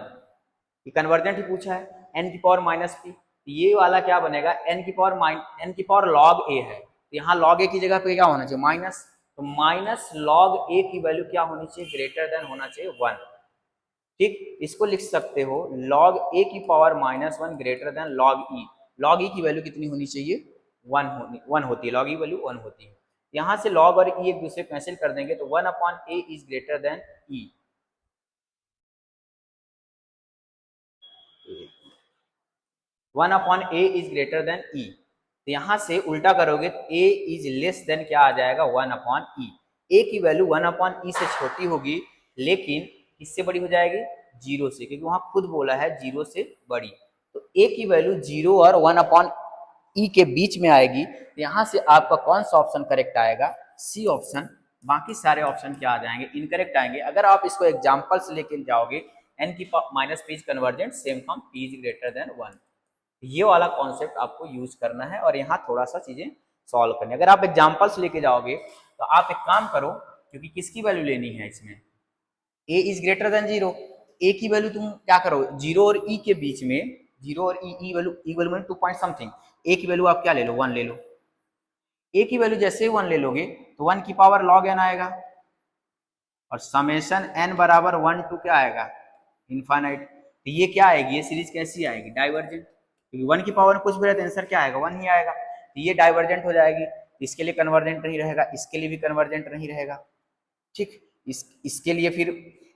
ये कन्वर्जेंट ही पूछा है n की पावर माइनस पी, ये वाला क्या बनेगा n की पावर log a है, तो यहाँ log a की जगह पे क्या होना चाहिए माइनस, तो माइनस log a की वैल्यू क्या होनी चाहिए, ग्रेटर देन होना चाहिए 1, ठीक, इसको लिख सकते हो log a की power minus 1 greater than log e की वैल्यू कितनी होनी चाहिए 1 होती है, log e वैल्यू 1 होती है, यहाँ से log और e एक दूसरे कैंसिल कर देंगे तो 1 upon a is greater than e, 1 upon A is greater than E, तो यहां से उल्टा करोगे तो ए इज लेस देन क्या आ जाएगा 1 अपॉन ई, ए की वैल्यू 1 अपॉन ई से छोटी होगी लेकिन किससे बड़ी हो जाएगी 0 से, क्योंकि वहां खुद बोला है 0 से बड़ी, तो ए की वैल्यू 0 और 1 अपॉन ई के बीच में आएगी, तो यहां से आपका कौन सा ऑप्शन करेक्ट आएगा, सी ऑप्शन, बाकी सारे ऑप्शन क्या आ जाएंगे इनकरेक्ट आएंगे। अगर आप इसको एग्जाम्पल से लेकर जाओगे एन की minus p is convergent same from P is greater than 1, ये वाला कॉन्सेप्ट आपको यूज करना है और यहाँ थोड़ा सा चीजें सॉल्व करनी है। अगर आप एग्जाम्पल्स लेके जाओगे तो आप एक काम करो, क्योंकि किसकी वैल्यू लेनी है इसमें, a is greater than 0, a की वैल्यू तुम क्या करो 0 और e के बीच में, 0 और e वैल्यू में 2 पॉइंट समथिंग, a की वैल्यू आप क्या ले लो 1 ले लो, a की वैल्यू जैसे ही 1 ले लोगे तो 1 की पावर log n आएगा, और समेशन n बराबर 1 टू क्या आएगा इनफाइनाइट, तो ये क्या आएगी, ये सीरीज कैसी आएगी डाइवर्जेंट, क्योंकि 1 की पावर में कुछ भी रहता है आंसर क्या आएगा 1 ही आएगा, तो ये डाइवर्जेंट हो जाएगी, इसके लिए कन्वर्जेंट नहीं रहेगा, इसके लिए भी कन्वर्जेंट नहीं रहेगा, ठीक, इसके लिए फिर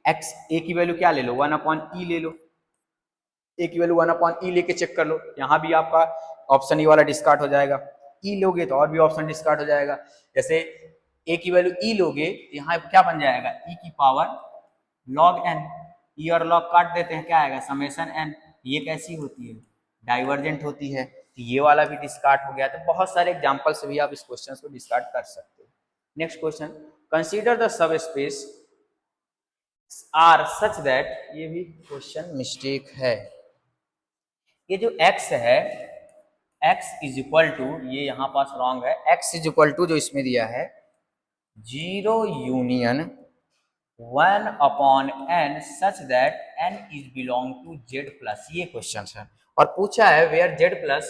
x a की वैल्यू क्या ले लो 1 अपॉन ई ले लो, a की वैल्यू 1 अपॉन ई लेके चेक कर लो, यहाँ भी आपका ऑप्शन ई वाला डिस्कार्ड हो जाएगा, ई लोगे तो और भी ऑप्शन डिस्कार्ड हो जाएगा, जैसे a की वैल्यू ई लोगे तो यहाँ क्या बन जाएगा e की पावर log n, ई और log काट देते हैं क्या आएगा समेशन n, ये कैसी होती है डाइवर्जेंट होती है, तो ये वाला भी डिस्कार्ड हो गया। तो बहुत सारे एग्जांपल से भी आप इस क्वेश्चन को डिस्कार्ड कर सकते हो। Next question, consider the subspace R such that, ये भी क्वेश्चन मिस्टेक है, ये जो x है x इज इक्वल टू, ये यहाँ पास रॉन्ग है, x इज इक्वल टू जो इसमें दिया है 0 union 1 upon n such that n is belong to z plus, ये क्वेश्चन है और पूछा है where z plus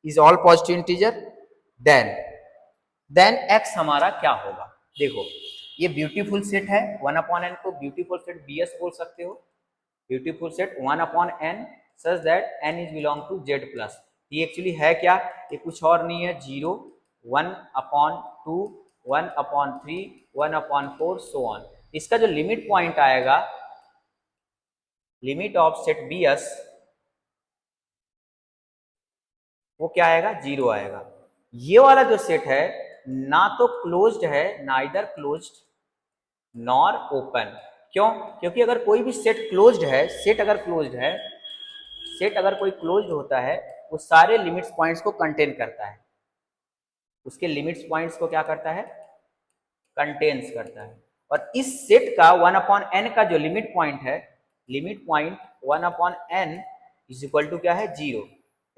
is all positive integer then x हमारा क्या होगा। देखो ये ब्यूटीफुल सेट है, 1 अपॉन n को ब्यूटीफुल सेट bs बोल सकते हो, beautiful set 1 upon n such that n is belong to z plus, ये एक्चुअली है क्या, ये कुछ और नहीं है 0 1 upon 2 1 upon 3 1 upon 4 so on, इसका जो लिमिट पॉइंट आएगा, limit of set B S, वो क्या आएगा 0 आएगा। ये वाला जो सेट है ना तो क्लोज्ड है ना इधर क्लोज्ड नॉर ओपन, क्यों, क्योंकि अगर कोई भी सेट क्लोज्ड है, सेट अगर क्लोज्ड है, सेट अगर कोई क्लोज्ड होता है वो सारे लिमिट्स पॉइंट्स को कंटेन करता है, उसके लिमिट्स पॉइंट्स को क्या करता है, कंटेन्स करता है। और इस सेट का 1/n का जो लिमिट पॉइंट है, limit point 1/n is equal to क्या है, 0।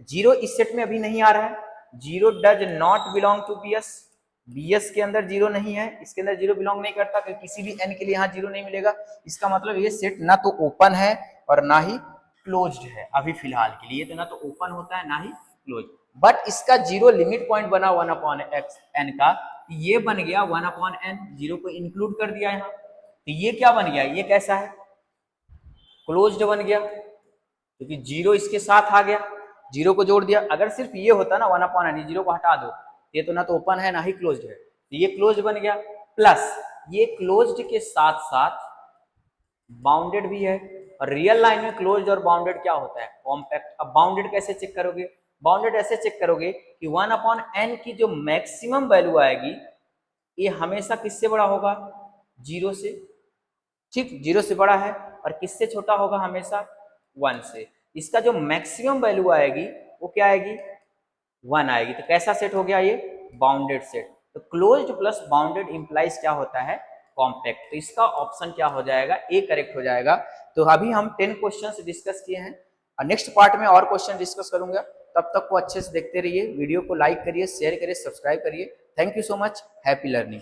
0 इस सेट में अभी नहीं आ रहा है, 0 does not belong to bs, bs के अंदर 0 नहीं है, इसके अंदर 0 बिलोंग नहीं करता, क्योंकि किसी भी n के लिए यहाँ 0 नहीं मिलेगा। इसका मतलब ये सेट ना तो ओपन है और ना ही क्लोज्ड है अभी फिलहाल के लिए, तो ना तो ओपन होता है ना ही क्लोज। बट इसका 0 लिमिट पॉइंट बना 1/n का, ये बन गया 1/n, 0 को इंक्लूड कर दिया यहाँ, तो ये क्या बन गया, ये कैसा है, क्लोज्ड बन गया, क्योंकि 0 इसके साथ आ गया, 0 को जोड़ दिया। अगर सिर्फ ये होता ना 1/n, 0 को हटा दो, ये तो ना तो ओपन है ना ही क्लोज्ड है, तो ये क्लोज्ड बन गया। प्लस ये क्लोज्ड के साथ साथ बाउंडेड भी है, और रियल लाइन में क्लोज्ड और बाउंडेड क्या होता है, कॉम्पैक्ट। अब बाउंडेड कैसे चेक करोगे, बाउंडेड ऐसे चेक करोगे कि 1/n की जो मैक्सिमम वैल्यू आएगी, ये हमेशा किससे बड़ा होगा, 0 से, ठीक, 0 से बड़ा है, और किससे छोटा होगा, हमेशा 1 से। इसका जो मैक्सिमम वैल्यू आएगी वो क्या आएगी, 1 आएगी। तो कैसा सेट हो गया ये, बाउंडेड सेट। तो क्लोज्ड प्लस बाउंडेड इंप्लाइज क्या होता है, कॉम्पैक्ट। तो इसका ऑप्शन क्या हो जाएगा, ए करेक्ट हो जाएगा। तो अभी हम 10 क्वेश्चंस डिस्कस किए हैं, और नेक्स्ट पार्ट में और क्वेश्चन डिस्कस करूंगा। तब तक को अच्छे से देखते रहिए, वीडियो को लाइक करिए, शेयर करिए, सब्सक्राइब करिए। Thank you so much, happy learning.